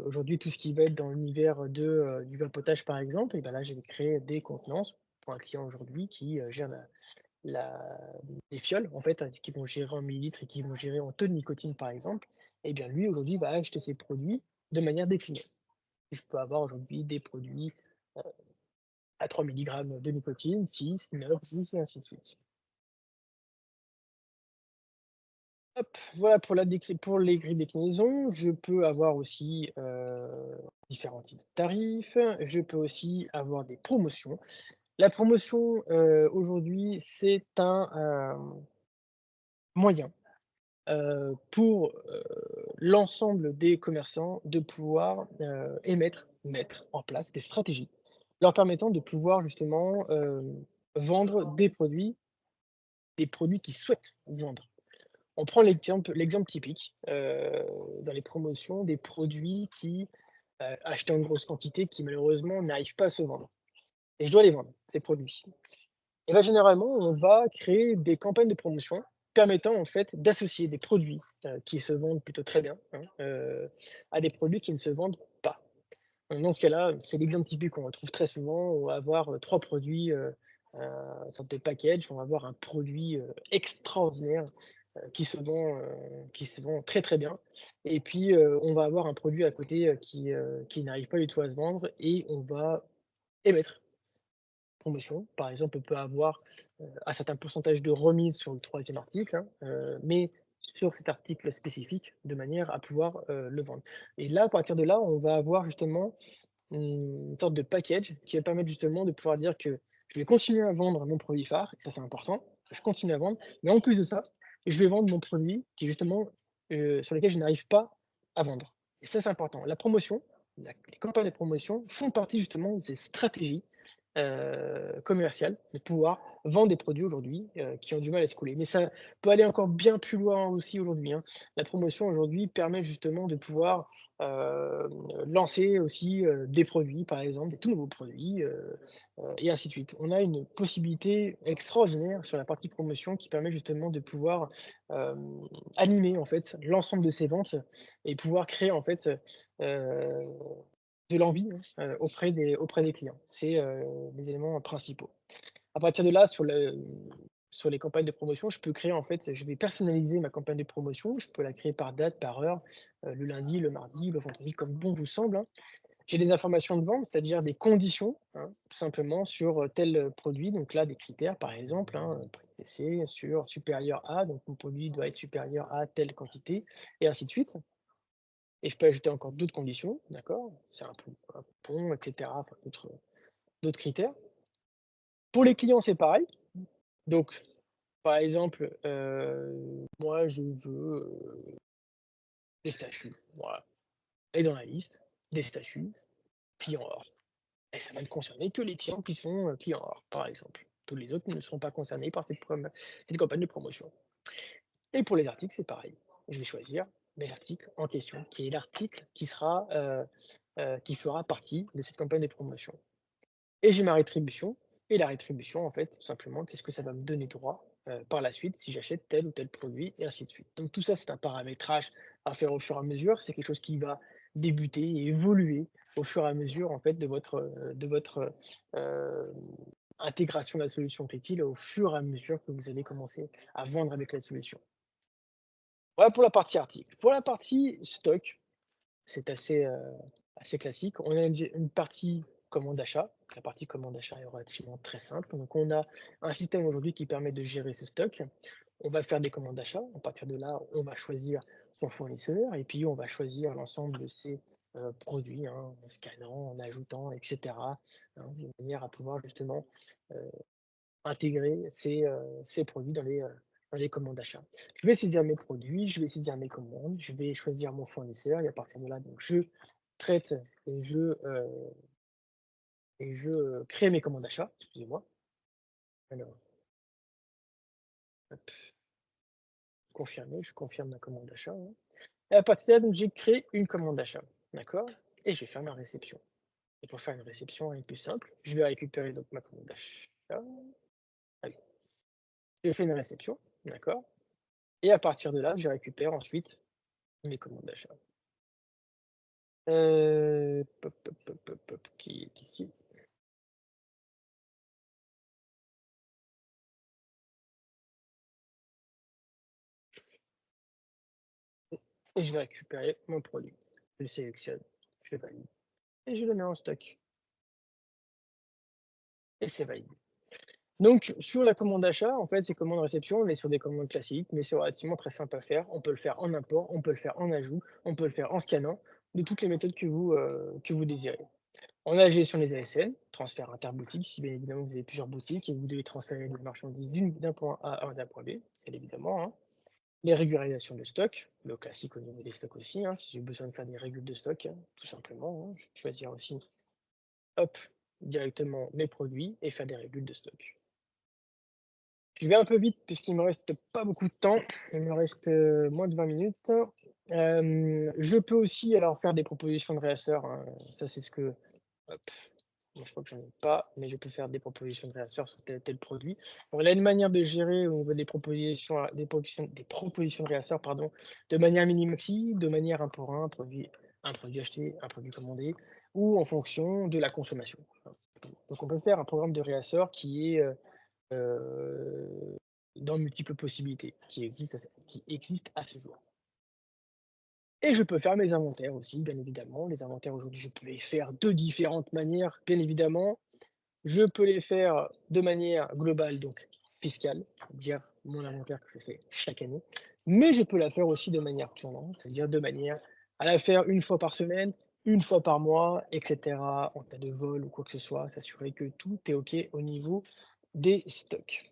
[SPEAKER 1] aujourd'hui tout ce qui va être dans l'univers du vapotage par exemple, et ben là, je vais créer des contenances pour un client aujourd'hui qui gère la les fioles, en fait, qui vont gérer en millilitres et qui vont gérer en taux de nicotine, par exemple, et bien, lui, aujourd'hui, va acheter ses produits de manière déclinée. Je peux avoir aujourd'hui des produits, heu, à 3 milligrammes de nicotine, 6, 9, 10 et ainsi de suite. Hop, voilà pour les grilles déclinaison. Je peux avoir aussi, différents types de tarifs. Je peux aussi avoir des promotions. La promotion, aujourd'hui, c'est un, moyen pour l'ensemble des commerçants de pouvoir mettre en place des stratégies leur permettant de pouvoir justement vendre des produits qu'ils souhaitent vendre. On prend l'exemple typique dans les promotions des produits qui achetés en grosse quantité qui malheureusement n'arrivent pas à se vendre. Et je dois les vendre, ces produits. Et bah, généralement, on va créer des campagnes de promotion permettant en fait d'associer des produits, qui se vendent plutôt très bien, hein, à des produits qui ne se vendent pas. Dans ce cas-là, c'est l'exemple typique qu'on retrouve très souvent. On va avoir, 3 produits, une sorte de package. On va avoir un produit, extraordinaire, qui se vend très, très bien et puis, on va avoir un produit à côté, qui n'arrive pas du tout à se vendre et on va émettre promotion. Par exemple, on peut avoir, un certain pourcentage de remise sur le troisième article, hein, mais sur cet article spécifique, de manière à pouvoir, le vendre et là, à partir de là, on va avoir justement une sorte de package qui va permettre justement de pouvoir dire que je vais continuer à vendre mon produit phare, et ça, c'est important. Je continue à vendre, mais en plus de ça, je vais vendre mon produit qui est justement, sur lequel je n'arrive pas à vendre et ça, c'est important. La promotion, les campagnes de promotion font partie justement de ces stratégies, commerciales, de pouvoir vendre des produits aujourd'hui, qui ont du mal à s'écouler. Mais ça peut aller encore bien plus loin aussi aujourd'hui, hein. La promotion aujourd'hui permet justement de pouvoir, lancer aussi, des produits, par exemple, des tout nouveaux produits, et ainsi de suite. On a une possibilité extraordinaire sur la partie promotion qui permet justement de pouvoir, animer en fait l'ensemble de ces ventes et pouvoir créer en fait, heu, de l'envie, auprès des clients. C'est, les éléments principaux. À partir de là, sur les campagnes de promotion, je peux créer en fait je vais personnaliser ma campagne de promotion. Je peux la créer par date, par heure, le lundi, le mardi, le vendredi, comme bon vous semble, hein. J'ai des informations de vente, c'est-à-dire des conditions, hein, tout simplement sur, tel, produit. Donc là, des critères par exemple, hein, prix PC sur supérieur à, donc mon produit doit être supérieur à telle quantité et ainsi de suite et je peux ajouter encore d'autres conditions, d'accord? C'est un coupon et cetera, enfin d'autres critères. Pour les clients, c'est pareil. Donc par exemple, moi je veux, des statues, voilà et dans la liste, des statues, clients or et ça va ne concerner que les clients qui sont, clients or, par exemple. Tous les autres ne seront pas concernés par cette campagne de promotion et pour les articles, c'est pareil. Je vais choisir mes articles en question, qui est l'article qui sera, qui fera partie de cette campagne de promotion et j'ai ma rétribution et la rétribution, en fait, tout simplement, qu'est-ce que ça va me donner droit, par la suite si j'achète tel ou tel produit et ainsi de suite. Donc tout ça, c'est un paramétrage à faire au fur et à mesure. C'est quelque chose qui va débuter et évoluer au fur et à mesure, en fait, de votre, intégration de la solution Cletil au fur et à mesure que vous allez commencer à vendre avec la solution. Voilà pour la partie article. Pour la partie stock, c'est assez classique. On a une partie commande d'achat. La partie commande d'achat est relativement très simple. Donc on a un système aujourd'hui qui permet de gérer ce stock. On va faire des commandes d'achat. À partir de là, on va choisir son fournisseur et puis on va choisir l'ensemble de ses, produits, hein, en scannant, en ajoutant et cetera, hein, de manière à pouvoir justement, heu, intégrer ces produits dans les commandes d'achat. Je vais saisir mes produits, je vais saisir mes commandes, je vais choisir mon fournisseur et à partir de là, donc je traite et je crée mes commandes d'achat, excusez-moi. Alors, hop, confirmer, je confirme ma commande d'achat, hein et à partir de là, donc j'ai créé une commande d'achat, d'accord? Et je vais faire ma réception et pour faire une réception, rien de plus simple, je vais récupérer donc ma commande d'achat. Ah oui, j'ai fait une réception, d'accord? Et à partir de là, je récupère ensuite mes commandes d'achat. Pop, qui est ici et je vais récupérer mon produit. Je le sélectionne, je valide et je le mets en stock et c'est validé. Donc sur la commande d'achat, en fait, ces commandes réception, on est sur des commandes classiques, mais c'est relativement très simple à faire. On peut le faire en import, on peut le faire en ajout, on peut le faire en scannant, de toutes les méthodes que vous désirez. On a la gestion des ASN, transfert interboutique, si bien évidemment vous avez plusieurs boutiques et vous devez transférer des marchandises d'un point A à un point B, bien évidemment, hein. Les régularisations de stock, le classique au niveau des stocks aussi, hein, si j'ai besoin de faire des régules de stock, hein, tout simplement, hein, je peux choisir aussi, hop, directement mes produits et faire des régules de stock. Je vais un peu vite puisqu'il me reste pas beaucoup de temps, il me reste, moins de 20 minutes. Je peux aussi alors faire des propositions de réassort, hein, ça c'est ce que hop, moi je crois que j'en ai pas, mais je peux faire des propositions de réassort sur tel produit. On a une manière de gérer au niveau des propositions à des propositions de réassort pardon, de manière mini-maxi, de manière un pour un produit acheté, un produit commandé ou en fonction de la consommation. Donc on peut faire un programme de réassort qui est, dans multiples possibilités, qui existe à ce jour. Et je peux faire mes inventaires aussi, bien évidemment. Les inventaires aujourd'hui, je peux les faire de différentes manières, bien évidemment. Je peux les faire de manière globale, donc fiscale, c'est-à-dire mon inventaire que je fais chaque année. Mais je peux la faire aussi de manière tournante, c'est-à-dire de manière à la faire une fois par semaine, une fois par mois, etc. En cas de vol ou quoi que ce soit, s'assurer que tout est OK au niveau des stocks.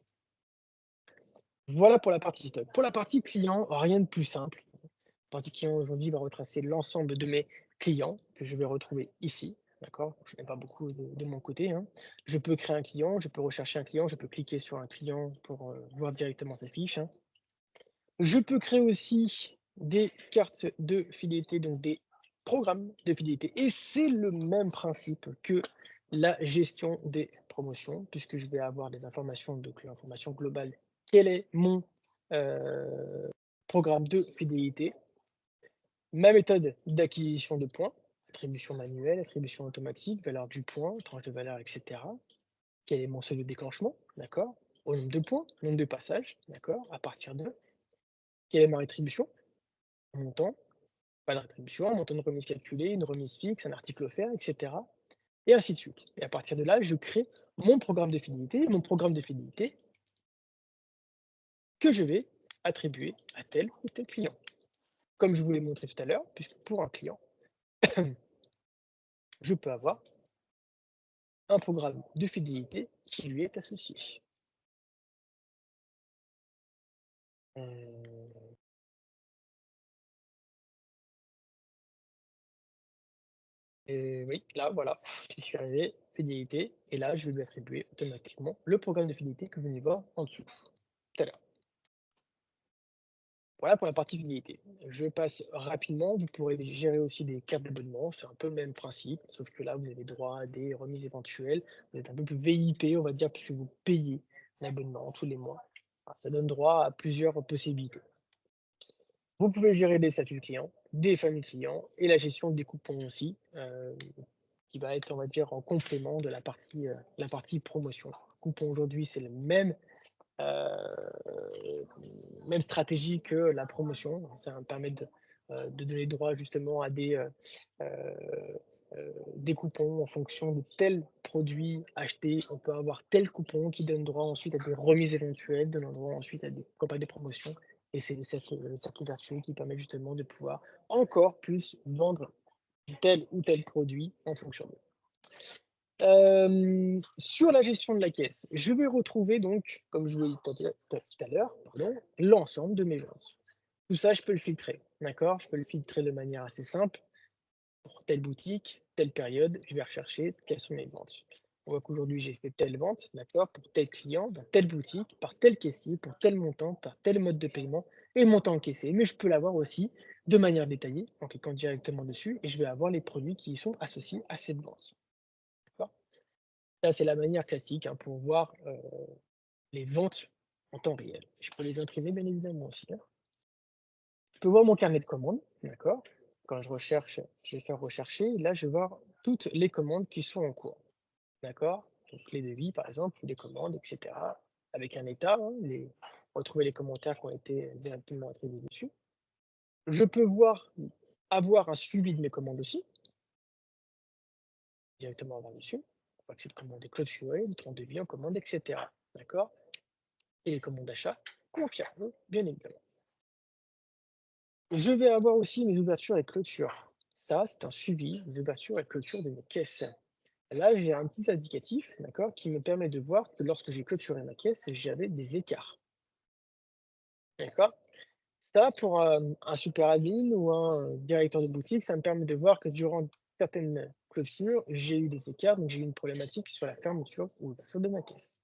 [SPEAKER 1] Voilà pour la partie stock. Pour la partie client, rien de plus simple. La partie client aujourd'hui va retracer l'ensemble de mes clients que je vais retrouver ici. D'accord? Je n'ai pas beaucoup de mon côté, hein. Je peux créer un client, je peux rechercher un client, je peux cliquer sur un client pour voir directement sa fiche, hein. Je peux créer aussi des cartes de fidélité, donc des programmes de fidélité. Et c'est le même principe que la gestion des promotions, puisque je vais avoir des informations, donc l'information globale. Quel est mon programme de fidélité? Ma méthode d'acquisition de points, attribution manuelle, attribution automatique, valeur du point, tranche de valeur, etc. Quel est mon seuil de déclenchement, d'accord? Au nombre de points, nombre de passages, d'accord? À partir de quelle est ma rétribution? Montant, pas de rétribution, un montant de remise calculé, une remise fixe, un article offert, etc. Et ainsi de suite. Et à partir de là, je crée mon programme de fidélité que je vais attribuer à tel ou tel client. Comme je vous l'ai montré tout à l'heure, puisque pour un client, je peux avoir un programme de fidélité qui lui est associé. Heu, et oui, là, voilà, j'y suis arrivé, fidélité et là, je vais lui attribuer automatiquement le programme de fidélité que vous venez voir en dessous, tout à l'heure. Voilà pour la partie fidélité. Je passe rapidement, vous pourrez gérer aussi des cartes d'abonnement, c'est un peu le même principe, sauf que là, vous avez droit à des remises éventuelles. Vous êtes un peu plus VIP, on va dire, puisque vous payez l'abonnement tous les mois. Voilà, ça donne droit à plusieurs possibilités. Vous pouvez gérer des statuts clients, des familles clients et la gestion des coupons aussi, qui va être, on va dire, en complément de la partie promotion. Coupon aujourd'hui, c'est le même, même stratégie que la promotion. Ça va me permettre de donner droit justement à des coupons en fonction de tel produit acheté. On peut avoir tel coupon qui donne droit ensuite à des remises éventuelles, donnant droit ensuite à des campagnes de promotion. Et c'est le cercle vertueux qui permet justement de pouvoir encore plus vendre tel ou tel produit en fonction d'eux. Sur la gestion de la caisse, je vais retrouver donc, comme je vous l'ai dit tout à l'heure, pardon, l'ensemble de mes ventes. Tout ça, je peux le filtrer, d'accord? Je peux le filtrer de manière assez simple. Pour telle boutique, telle période, je vais rechercher quelles sont mes ventes. On voit qu'aujourd'hui, j'ai fait telle vente, d'accord, pour tel client, dans telle boutique, par tel caissier, pour tel montant, par tel mode de paiement et le montant encaissé. Mais je peux l'avoir aussi de manière détaillée en cliquant directement dessus et je vais avoir les produits qui sont associés à cette vente. D'accord. Ça, c'est la manière classique hein, pour voir les ventes en temps réel. Je peux les imprimer, bien évidemment aussi, hein. Je peux voir mon carnet de commandes, d'accord? Quand je recherche, je vais faire rechercher. Là, je vais voir toutes les commandes qui sont en cours, d'accord? Donc les devis, par exemple, ou les commandes, et cetera, avec un état, hein, retrouver les commentaires qui ont été directement attribués dessus. Je peux avoir un suivi de mes commandes aussi, directement avoir dessus. On voit que cette commande est clôturée, le compte de devis en commande, et cetera, d'accord? Et les commandes d'achat confirmées, bien évidemment. Je vais avoir aussi mes ouvertures et clôtures. Ça, c'est un suivi des ouvertures et clôtures de mes caisses. Là, j'ai un petit indicatif, d'accord, qui me permet de voir que lorsque j'ai clôturé ma caisse, j'avais des écarts. D'accord? Ça, pour un super admin ou un directeur de boutique, ça me permet de voir que durant certaines clôtures, j'ai eu des écarts, donc j'ai eu une problématique sur la fermeture ou l'ouverture de ma caisse.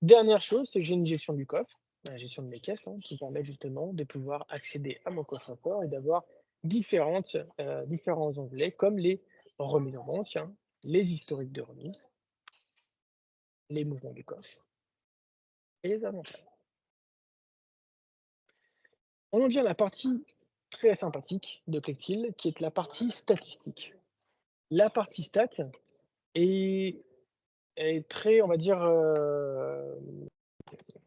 [SPEAKER 1] Dernière chose, c'est que j'ai une gestion du coffre, la gestion de mes caisses, hein, qui permet justement de pouvoir accéder à mon coffre-fort et d'avoir différents onglets comme les remises en banque, hein, les historiques de remise, les mouvements du coffre et les avantages. On en vient à la partie très sympathique de Clectil, qui est la partie statistique. La partie stats est est très, on va dire,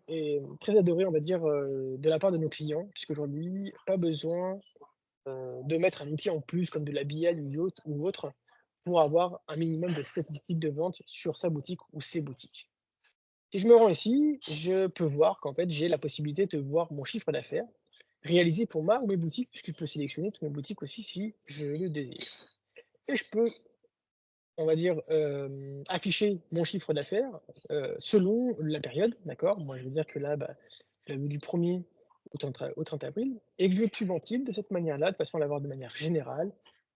[SPEAKER 1] est très adoré, on va dire, de la part de nos clients, puisqu'aujourd'hui, pas besoin, de mettre un outil en plus comme de l'habillage ou autre pour avoir un minimum de statistiques de vente sur sa boutique ou ses boutiques. Si je me rends ici, je peux voir qu'en fait, j'ai la possibilité de voir mon chiffre d'affaires réalisé pour ma ou mes boutiques, puisque je peux sélectionner toutes mes boutiques aussi si je le désire. Et je peux, on va dire, afficher mon chiffre d'affaires, selon la période, d'accord? Moi, je veux dire que là, bah, je l'ai vu du 1er au 30 avril et que je subventile de cette manière-là, de façon à l'avoir de manière générale,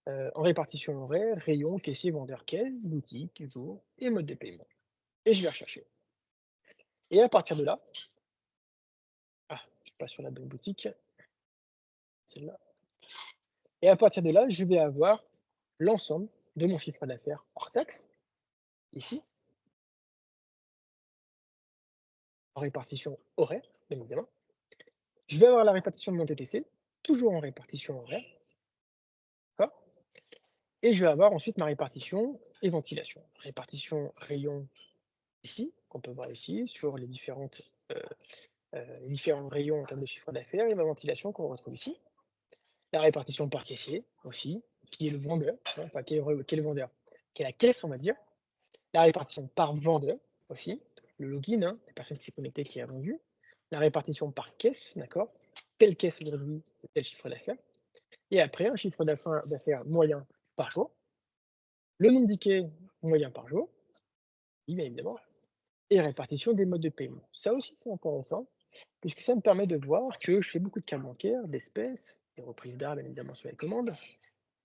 [SPEAKER 1] en répartition horaire, rayon, caissier, vendeur, caisse, boutique, jour et mode de paiement. Et je vais rechercher. Et à partir de là, je passe sur la bonne boutique, celle-là. Et à partir de là, je vais avoir l'ensemble de mon chiffre d'affaires hors taxe, ici, en répartition horaire, bien évidemment. Je vais avoir la répartition de mon TTC, toujours en répartition horaire, d'accord? Et je vais avoir ensuite ma répartition et ventilation. Répartition rayon ici, qu'on peut voir ici sur les différents rayons en termes de chiffre d'affaires et ma ventilation qu'on retrouve ici. La répartition par caissier aussi, qui est le vendeur, hein, enfin qui est le vendeur, qui est la caisse, on va dire. La répartition par vendeur aussi, le login, hein, la personne qui s'est connectée, qui a vendu. La répartition par caisse, d'accord? Telle caisse aujourd'hui, tel chiffre d'affaires. Et après, un chiffre d'affaires moyen par jour. Le nombre d'IK moyen par jour, oui, bien évidemment, et répartition des modes de paiement. Ça aussi, c'est intéressant, puisque ça me permet de voir que je fais beaucoup de cartes bancaires, d'espèces, des reprises d'art, bien évidemment, sur les commandes,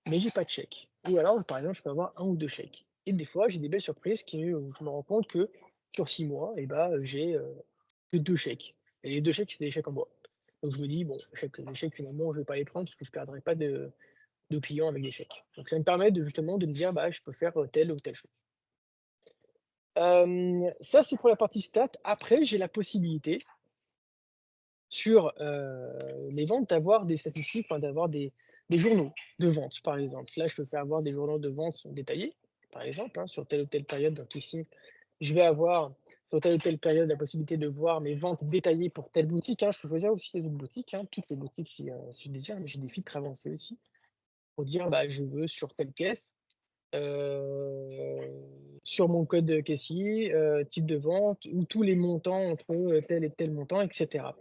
[SPEAKER 1] mais j'ai pas de chèque. Ou alors, par exemple, je peux avoir un ou deux chèques. Et des fois, j'ai des belles surprises où je me rends compte que sur 6 mois, et bah, j'ai que 2 chèques. Et les 2 chèques, c'est des chèques en bois. Donc je me dis, bon, les chèques, finalement, je vais pas les prendre parce que je perdrai pas de clients avec des chèques. Donc ça me permet de justement de me dire, bah, je peux faire telle ou telle chose. Ça, c'est pour la partie stats. Après, j'ai la possibilité sur, les ventes d'avoir des statistiques, enfin d'avoir des journaux de vente, par exemple. Là, je peux faire avoir des journaux de vente détaillés, par exemple, hein, sur telle ou telle période. Donc ici, je vais avoir sur telle ou telle période la possibilité de voir mes ventes détaillées pour telle boutique, hein. Je peux choisir aussi les autres boutiques, hein, toutes les boutiques si je désire, mais j'ai des filtres avancés aussi pour dire, bah, je veux sur telle caisse, sur mon code caissier, type de vente ou tous les montants entre, tel et tel montant et cetera.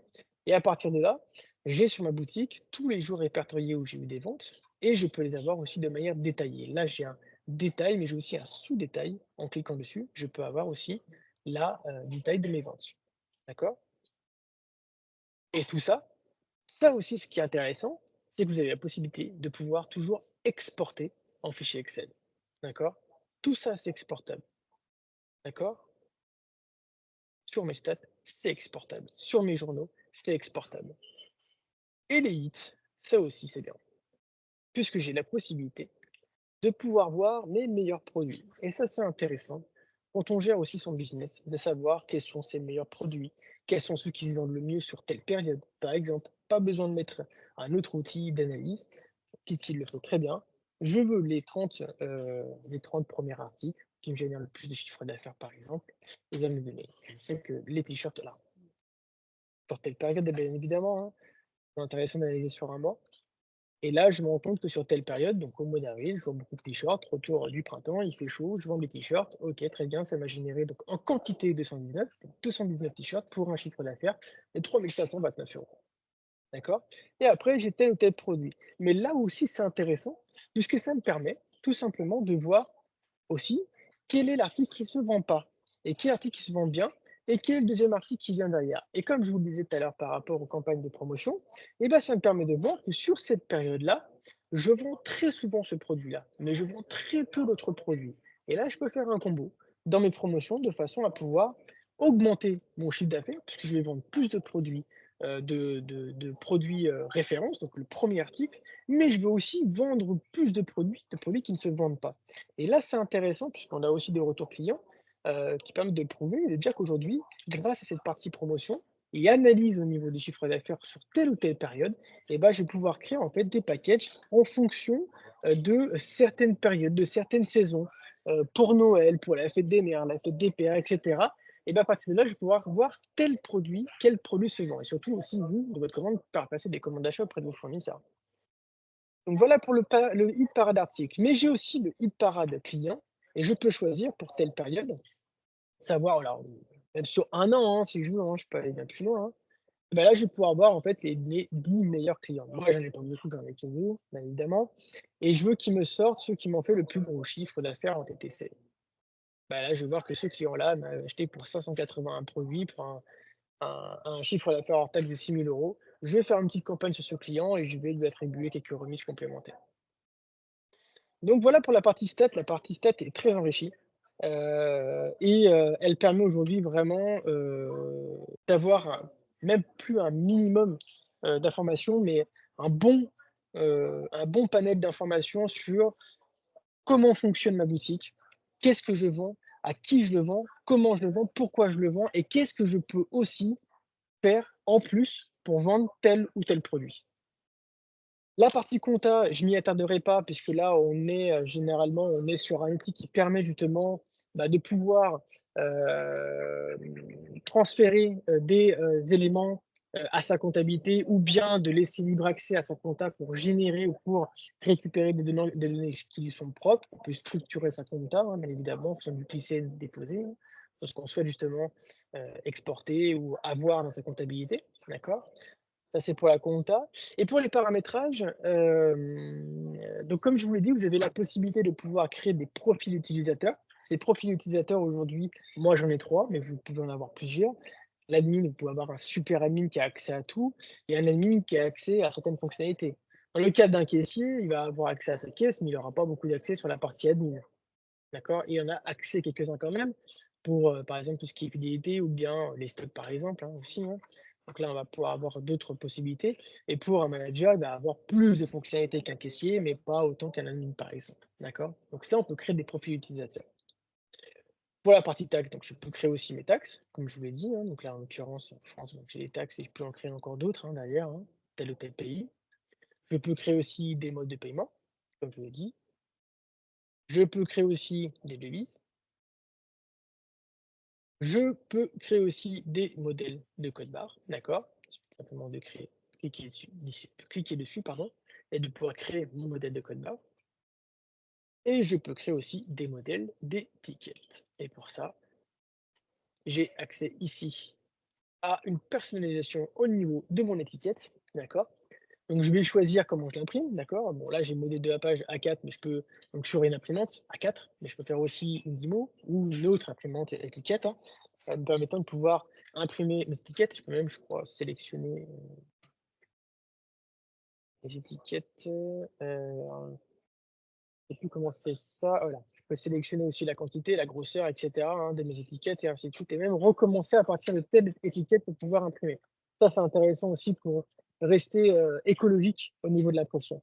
[SPEAKER 1] Et à partir de là, j'ai sur ma boutique tous les jours répertoriés où j'ai eu des ventes et je peux les avoir aussi de manière détaillée. Là, j'ai un détail, mais j'ai aussi un sous-détail. En cliquant dessus, je peux avoir aussi la, détail de mes ventes. D'accord? Et tout ça, ça aussi ce qui est intéressant, c'est que vous avez la possibilité de pouvoir toujours exporter en fichier Excel. D'accord? Tout ça, c'est exportable. D'accord? Sur mes stats, c'est exportable. Sur mes journaux, c'est exportable. Et les hits, ça aussi, c'est bien, puisque j'ai la possibilité de pouvoir voir mes meilleurs produits. Et ça, c'est intéressant quand on gère aussi son business, de savoir quels sont ses meilleurs produits, quels sont ceux qui se vendent le mieux sur telle période. Par exemple, pas besoin de mettre un autre outil d'analyse, Kit le fait très bien. Je veux les 30 premiers articles qui me génèrent le plus de chiffre d'affaires, par exemple, et va me donner. Je sais que les t-shirts là, sur telle période, bien évidemment, hein, c'est intéressant d'analyser sur un mois. Et là, je me rends compte que sur telle période, donc au mois d'avril, je vois beaucoup de t-shirts, retour du printemps, il fait chaud, je vends des t-shirts, ok, très bien, ça m'a généré donc en quantité 219, donc 219 t-shirts pour un chiffre d'affaires de 3 529 €. D'accord? Et après, j'ai tel ou tel produit. Mais là aussi, c'est intéressant, puisque ça me permet tout simplement de voir aussi quel est l'article qui ne se vend pas et quel article qui se vend bien et quel est le deuxième article qui vient derrière. Et comme je vous le disais tout à l'heure par rapport aux campagnes de promotion, eh ben, ça me permet de voir que sur cette période-là, je vends très souvent ce produit-là, mais je vends très peu d'autres produits. Et là, je peux faire un combo dans mes promotions de façon à pouvoir augmenter mon chiffre d'affaires, puisque je vais vendre plus de produits de produits, références, donc le premier article, mais je veux aussi vendre plus de produits qui ne se vendent pas. Et là, c'est intéressant puisqu'on a aussi des retours clients, qui permettent de prouver et de dire qu'aujourd'hui, grâce à cette partie promotion et analyse au niveau des chiffres d'affaires sur telle ou telle période, et ben, je vais pouvoir créer en fait des packages en fonction, de certaines périodes, de certaines saisons. pour Noël, pour la fête des mères, la fête des pères, et cetera, et ben, à partir de là, je vais pouvoir voir quel produit se vend et surtout aussi vous, de votre commande, faire passer des commandes d'achat auprès de vos fournisseurs. Donc voilà pour le hit parade article. Mais j'ai aussi le hit parade client et je peux choisir pour telle période, savoir alors, même sur un an, hein, si je veux, hein, je peux aller bien plus loin, hein. Bah là, je vais pouvoir voir en fait les 10 meilleurs clients. Moi, j'en ai pas beaucoup, j'en ai que 2, bien évidemment, et je veux qu'ils me sortent ceux qui m'ont fait le plus gros chiffre d'affaires en TTC. Bah là, je vais voir que ce client-là m'a acheté pour 581 produits pour un chiffre d'affaires hors taxe de 6 000 €. Je vais faire une petite campagne sur ce client et je vais lui attribuer quelques remises complémentaires. Donc voilà pour la partie stat. La partie stat est très enrichie, elle permet aujourd'hui vraiment, d'avoir même plus un minimum, d'informations, mais un bon, un bon panel d'informations sur comment fonctionne ma boutique, qu'est-ce que je vends, à qui je le vends, comment je le vends, pourquoi je le vends et qu'est-ce que je peux aussi faire en plus pour vendre tel ou tel produit. La partie compta, je m'y attarderai pas puisque là, généralement, on est sur un outil qui permet justement, bah, de pouvoir, transférer, des, éléments, à sa comptabilité ou bien de laisser libre accès à son compta pour générer ou pour récupérer des données qui lui sont propres. On peut structurer sa compta, hein, bien évidemment, en faisant du glisser et du déposer, hein, sur ce qu'on souhaite justement, exporter ou avoir dans sa comptabilité, d'accord? Ça, c'est pour la compta et pour les paramétrages, donc comme je vous l'ai dit, vous avez la possibilité de pouvoir créer des profils utilisateurs. Ces profils utilisateurs aujourd'hui, moi j'en ai 3, mais vous pouvez en avoir plusieurs. L'admin, vous pouvez avoir un super admin qui a accès à tout et un admin qui a accès à certaines fonctionnalités. Dans le cas d'un caissier, il va avoir accès à sa caisse, mais il n'aura pas beaucoup d'accès sur la partie admin, d'accord? Et il y en a accès quelques-uns quand même pour, par exemple, tout ce qui est fidélité ou bien les stocks par exemple, hein, aussi, hein. Donc là, on va pouvoir avoir d'autres possibilités et pour un manager, il va avoir plus de fonctionnalités qu'un caissier, mais pas autant qu'un admin par exemple, d'accord? Donc ça, on peut créer des profils utilisateurs. Pour la partie taxes, donc je peux créer aussi mes taxes, comme je vous l'ai dit, hein, donc là, en l'occurrence, en France, donc j'ai les taxes et je peux en créer encore d'autres, hein, derrière, hein, tel ou tel pays. Je peux créer aussi des modes de paiement, comme je vous l'ai dit. Je peux créer aussi des devises. Je peux créer aussi des modèles de code barre, d'accord? Il suffit simplement de créer, cliquer dessus, pardon, et de pouvoir créer mon modèle de code barre. Et je peux créer aussi des modèles d'étiquettes. Et pour ça, j'ai accès ici à une personnalisation au niveau de mon étiquette, d'accord? Donc je vais choisir comment je l'imprime, d'accord? Bon là j'ai le modèle de la page A4, mais je peux donc sur une imprimante A4, mais je peux faire aussi une Dymo ou une autre imprimante étiquette, hein, me permettant de pouvoir imprimer mes étiquettes. Je peux même, je crois, sélectionner, les étiquettes, je sais plus comment c'est ça, voilà. Je peux sélectionner aussi la quantité, la grosseur et cetera, hein, de mes étiquettes et ainsi de suite et même recommencer à partir de telle étiquette pour pouvoir imprimer. Ça, c'est intéressant aussi pour rester, écologique au niveau de l'impression.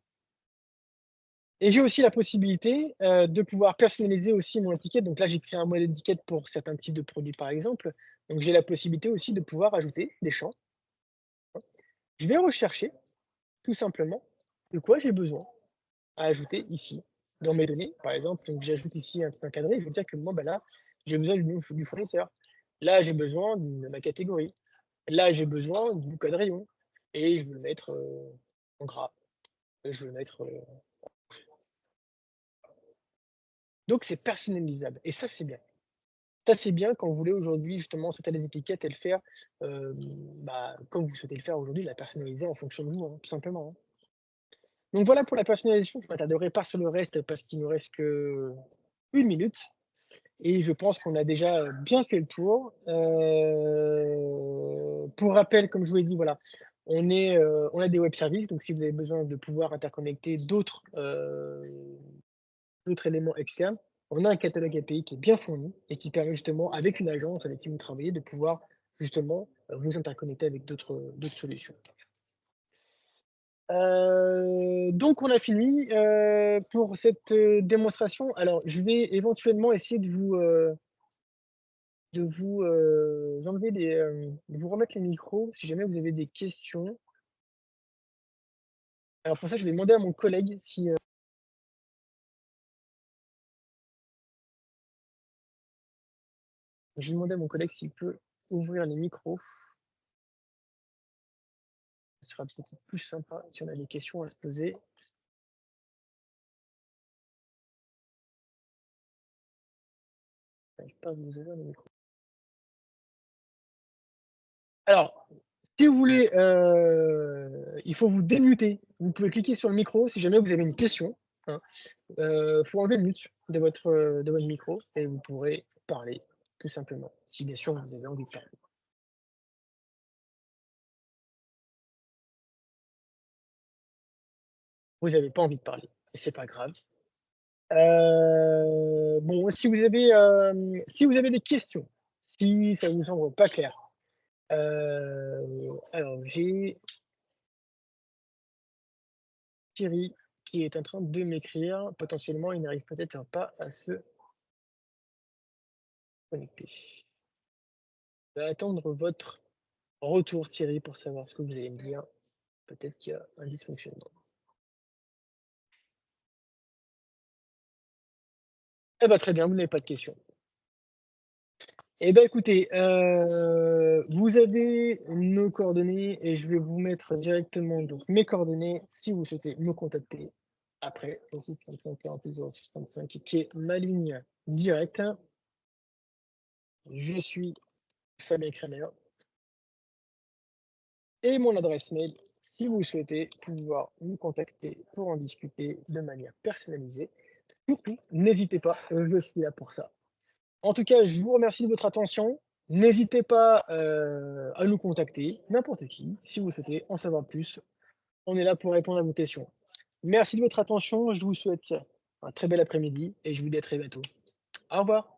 [SPEAKER 1] Et j'ai aussi la possibilité, de pouvoir personnaliser aussi mon étiquette. Donc là, j'ai créé un modèle d'étiquette pour certains types de produits, par exemple. Donc j'ai la possibilité aussi de pouvoir ajouter des champs. Je vais rechercher tout simplement de quoi j'ai besoin à ajouter ici dans mes données. Par exemple, donc j'ajoute ici un petit encadré, je vais dire que moi, bah là, j'ai besoin du fournisseur. Là, j'ai besoin de ma catégorie. Là, j'ai besoin du code rayon et je veux le mettre, en gras. Je veux le mettre, donc c'est personnalisable et ça, c'est bien. Ça, c'est bien quand vous voulez aujourd'hui justement sauter les étiquettes et le faire, bah, comme vous souhaitez le faire aujourd'hui, la personnaliser en fonction de vous, hein, tout simplement, hein. Donc voilà pour la personnalisation, je m'attarderai pas sur le reste parce qu'il nous reste que 1 minute et je pense qu'on a déjà, bien fait le tour. Pour rappel, comme je vous l'ai dit, voilà, on a des web services, donc si vous avez besoin de pouvoir interconnecter d'autres éléments externes, on a un catalogue API qui est bien fourni et qui permet justement, avec une agence avec qui vous travaillez, de pouvoir justement, vous interconnecter avec d'autres solutions. Donc on a fini, pour cette, démonstration. Alors je vais éventuellement essayer enlever de vous remettre les micros si jamais vous avez des questions. Alors pour ça, je vais demander à mon collègue si, Je vais demander à mon collègue s'il peut ouvrir les micros. Ce sera peut-être plus sympa si on a des questions à se poser. J'arrive pas à vous ouvrir les micros. Alors, si vous voulez, il faut vous démuter. Vous pouvez cliquer sur le micro si jamais vous avez une question, hein. Faut enlever le mute de votre micro et vous pourrez parler, tout simplement, si bien sûr vous avez envie de parler. Vous n'avez pas envie de parler et c'est pas grave. Bon, si vous avez des questions, si ça vous semble pas clair, alors j'ai Thierry qui est en train de m'écrire. Potentiellement, il n'arrive peut-être pas à se connecter. Je vais attendre votre retour, Thierry, pour savoir ce que vous allez me dire. Peut-être qu'il y a un dysfonctionnement. Eh ben, très bien, vous n'avez pas de questions. Eh ben, écoutez, vous avez nos coordonnées et je vais vous mettre directement donc mes coordonnées si vous souhaitez me contacter après au 635 46 065 qui est ma ligne directe. Je suis Fabien Kramer et mon adresse mail si vous souhaitez pouvoir nous contacter pour en discuter de manière personnalisée. Surtout, n'hésitez pas, je suis là pour ça. En tout cas, je vous remercie de votre attention. N'hésitez pas, à nous contacter, n'importe qui, si vous souhaitez en savoir plus. On est là pour répondre à vos questions. Merci de votre attention, je vous souhaite un très bel après-midi et je vous dis à très bientôt. Au revoir.